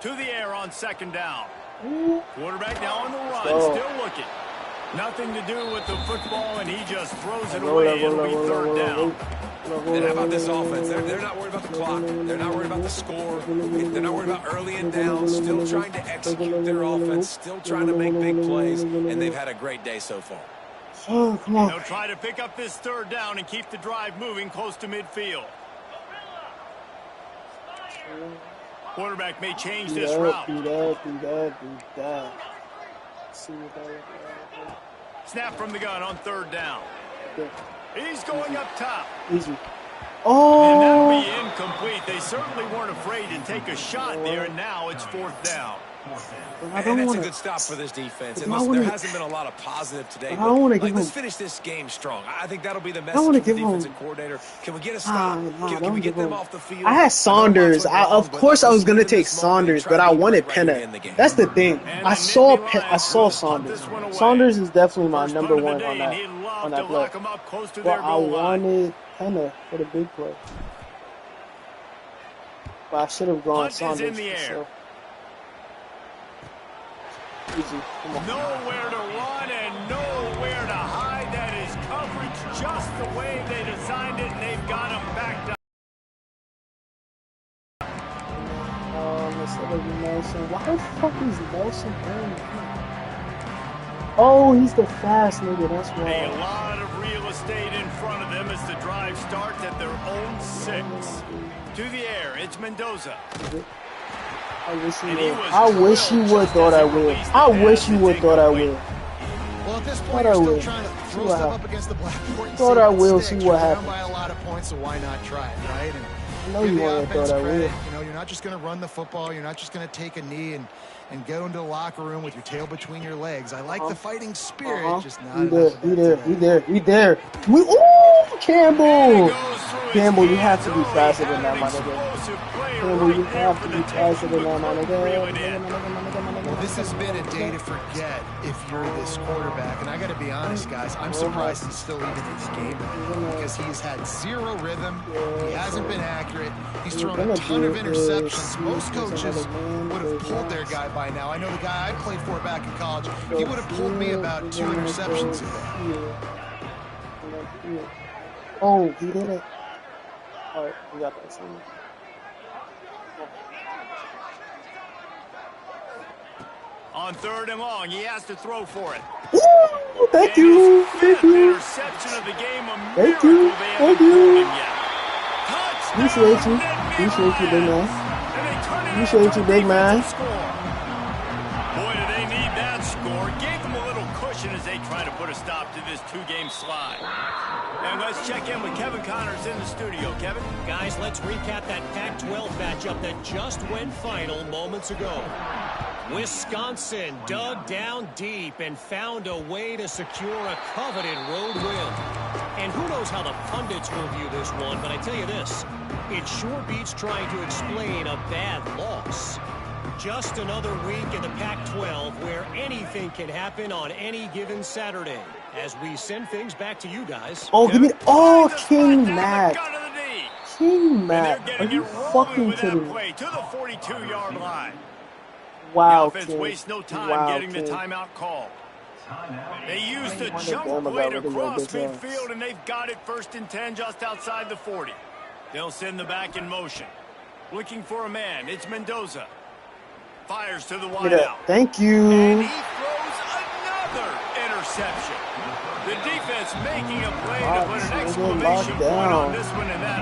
To the air on second down. Quarterback now on the run, still looking. Nothing to do with the football, and he just throws it away. It'll be third down. And how about this offense? They're not worried about the clock. They're not worried about the score. They're not worried about early and down. Still trying to execute their offense. Still trying to make big plays. And they've had a great day so far. Oh, come on. They'll try to pick up this third down and keep the drive moving close to midfield. Quarterback may change this route. Do that. See what that looks like. Snap from the gun on third down. Okay. He's going up top. Easy. And Oh! that'll be incomplete. They certainly weren't afraid to take a shot there, and now it's fourth down. I And don't that's want a to. good stop for this defense. I And listen, wanna- there hasn't been a lot of positive today. I don't wanna give let's him- finish this game strong. I think that'll be the wanna message from the give him- defensive coordinator. Can we get a stop? Can don't we give get them him- off the field? I had Saunders. Of course, I was gonna take This moment, Saunders, try but to I be wanted right Penn. in the game. That's the thing. And I the saw Nittany Lions Saunders. will punt this one away. Saunders is definitely my First number punt of the one day, on and that he'd love on to that play. lock 'em up close to But their I goal line. wanted Penn for the big play. But I should have gone Punt is Saunders. in the air. So. Easy. Come on. Nowhere to run and nowhere to hide. That is coverage just the way they designed it, and they've got him backed up. Instead of Nelson. Why the fuck is Nelson playing? Oh, he's the fast nigga. That's A why. lot of real estate in front of them as the drive starts at their own 6. To the air, it's Mendoza. I wish you would throw that wheel. I wish you would throw that wheel. Well, at this point, you're still trying to throw stuff up against the blackboard and throw that wheel, see what happens. happens. You're down by a lot of points, so why not try it, right? And I know you want to throw that wheel. You know, you're not just going to run the football. You're not just going to take a knee and go into the locker room with your tail between your legs. I like the fighting spirit, just not enough. We there. Ooh, Campbell! Campbell, you have to be faster than that, my nigga. Campbell, you have to be faster than that, my nigga. Well, this has been a day to forget if you're this quarterback. And I got to be honest, guys, I'm surprised he's still even in this game because he's had zero rhythm. He hasn't been accurate. He's thrown a ton of interceptions. Most coaches would have pulled their guy by now. I know the guy I played for back in college, he would have pulled me about 2 interceptions ago. Oh, he did it. All right, we got that. On 3rd and long, he has to throw for it. Ooh, thank you. Interception of the game. Thank you. Appreciate you, big man. Appreciate you, big man. Boy, do they need that score. Gave them a little cushion as they try to put a stop to this 2-game slide. And let's check in with Kevin Connors in the studio. Kevin? Guys, let's recap that Pac-12 matchup that just went final moments ago. Wisconsin dug down deep and found a way to secure a coveted road win. And who knows how the pundits will view this one, but I tell you this, it sure beats trying to explain a bad loss. Just another week in the Pac-12 where anything can happen on any given Saturday. As we send things back to you guys. Oh, give me King Mac. King Mac. Are you fucking kidding me? To the 42-yard line. Wow, the offense wastes no time getting the timeout call. They used the jump play to cross midfield, and they've got it 1st and 10 just outside the 40. They'll send the back in motion. Looking for a man. It's Mendoza. Fires to the wideout. Thank you. And he throws another interception. The defense making a play to put an exclamation point on this one, and that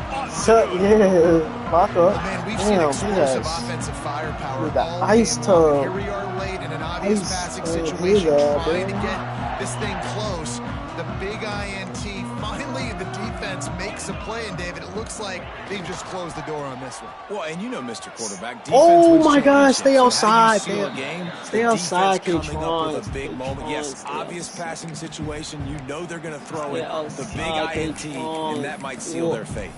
lock up. Man, we've seen explosive offensive firepower. With the ice tub. Here we are late in an obvious passing situation, trying to get this thing close. The big INT. Finally, the defense makes a play, and David, it looks like they've just closed the door on this one. Well, and you know, Mr. Quarterback, defense. Oh my gosh, stay outside. Stay outside, coming up with a big moment. Yes, obvious passing situation. You know they're going to throw it. The big INT, and that might seal their fate.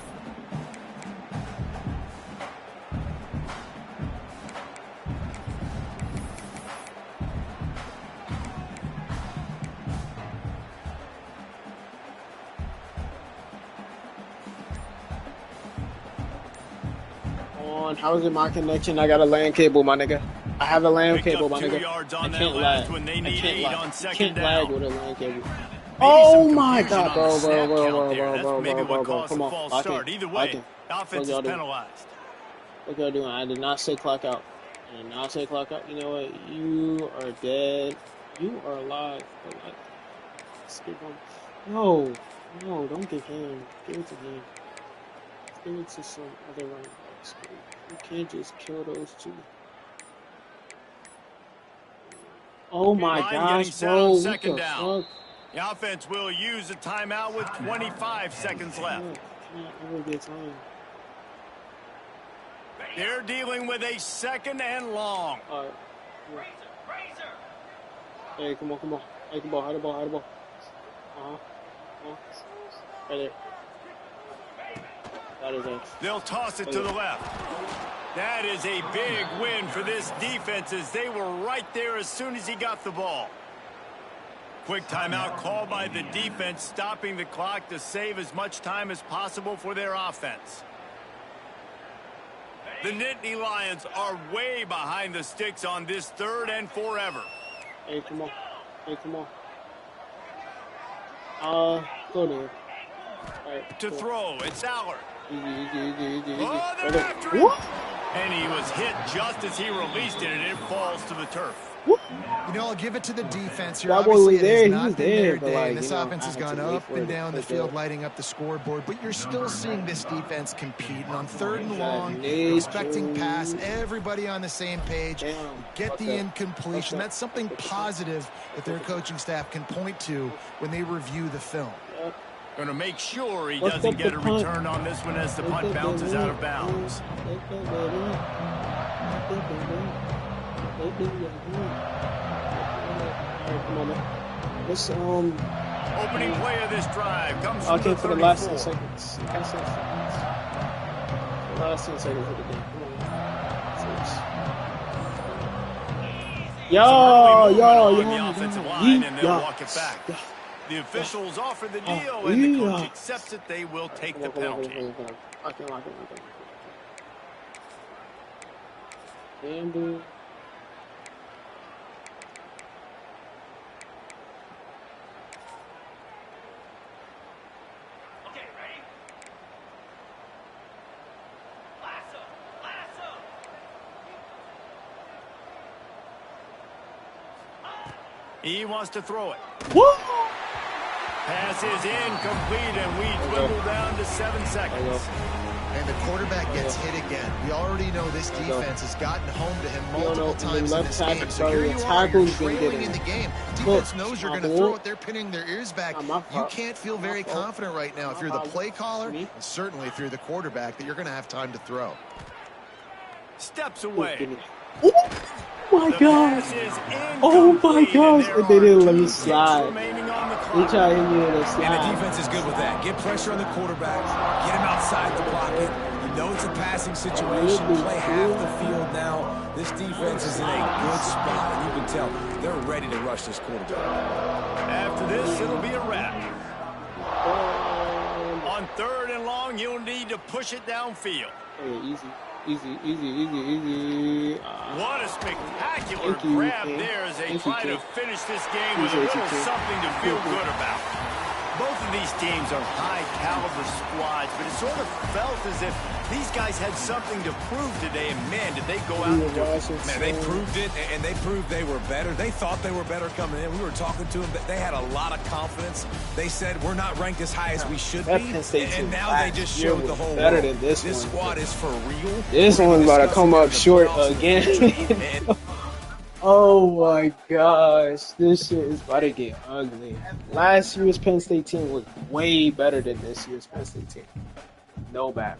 How is it my connection? I got a LAN cable, my nigga. I have a LAN cable, my nigga. I can't lag. I can't lag with a LAN cable. Oh my god, bro. Come on. Either way, offense is penalized. What y'all doing? I did not say clock out. I did not say clock out. You know what? You are dead. You are alive. Skip on. No, don't give him. Give it to him. Give it to some other running backs. You can't just kill those two. Oh my gosh, bro. What the fuck? The offense will use a timeout with 25 seconds left. Can't ever get time. They're dealing with a 2nd and long. All right. Hey, come on. Hey, come on. Hide the ball. Right there. That is it. They'll toss it to the left. That is a big win for this defense as they were right there as soon as he got the ball. Quick timeout called by the defense, stopping the clock to save as much time as possible for their offense. The Nittany Lions are way behind the sticks on this 3rd and forever. Hey, come on. Go there. Right, to throw, it's Allard. Easy. Oh, they're after him. And he was hit just as he released it, and it falls to the turf. You know, I'll give it to the defense here. That boy was Obviously, it there. has He not was been there, their but day. like, This you know, offense I has had to gone wait up for and it to down the pick field, up. lighting up the scoreboard, but you're still seeing this defense compete. And on 3rd and long, nature. expecting pass, everybody on the same page. Damn. Get the incompletion. That's something positive that their coaching staff can point to when they review the film. Going to make sure he doesn't get a return on this one as the punt bounces out of bounds. Let's Opening play of this drive comes from okay, the for the 34. last 10 seconds. The last 10 seconds of the game. The offensive line, and they'll walk it back. The officials offer the deal, and the coach accepts it. They will take the penalty. He wants to throw it. What? Pass is incomplete, and we dwindle down to 7 seconds. And the quarterback gets hit again. We already know this defense has gotten home to him multiple times in this game. So here you are, you're trailing in the game. Defense knows you're going to throw it. They're pinning their ears back. You can't feel very confident right now if you're the play caller, and certainly if you're the quarterback, that you're going to have time to throw. Steps away. Oh my God! Oh my gosh! And they didn't let me slide. They tried to hit me with a slide. And the defense is good with that. Get pressure on the quarterback. Get him outside the pocket. You know it's a passing situation. Play half the field now. This defense is in a good spot. And you can tell they're ready to rush this quarterback. After this, it'll be a wrap. On 3rd and long, you'll need to push it downfield. Hey, easy. What a spectacular grab there as they try to finish this game with a little something to feel good about. Both of these teams are high-caliber squads, but it sort of felt as if these guys had something to prove today, and man, did they go out and do it. Man, they proved it, and they proved they were better. They thought they were better coming in. We were talking to them, but they had a lot of confidence. They said, we're not ranked as high as we should be, and now they just showed the whole world. Than this squad is for real. This one's about to come up short again. Oh my gosh, this shit is about to get ugly. Last year's Penn State team was way better than this year's Penn State team. No bad.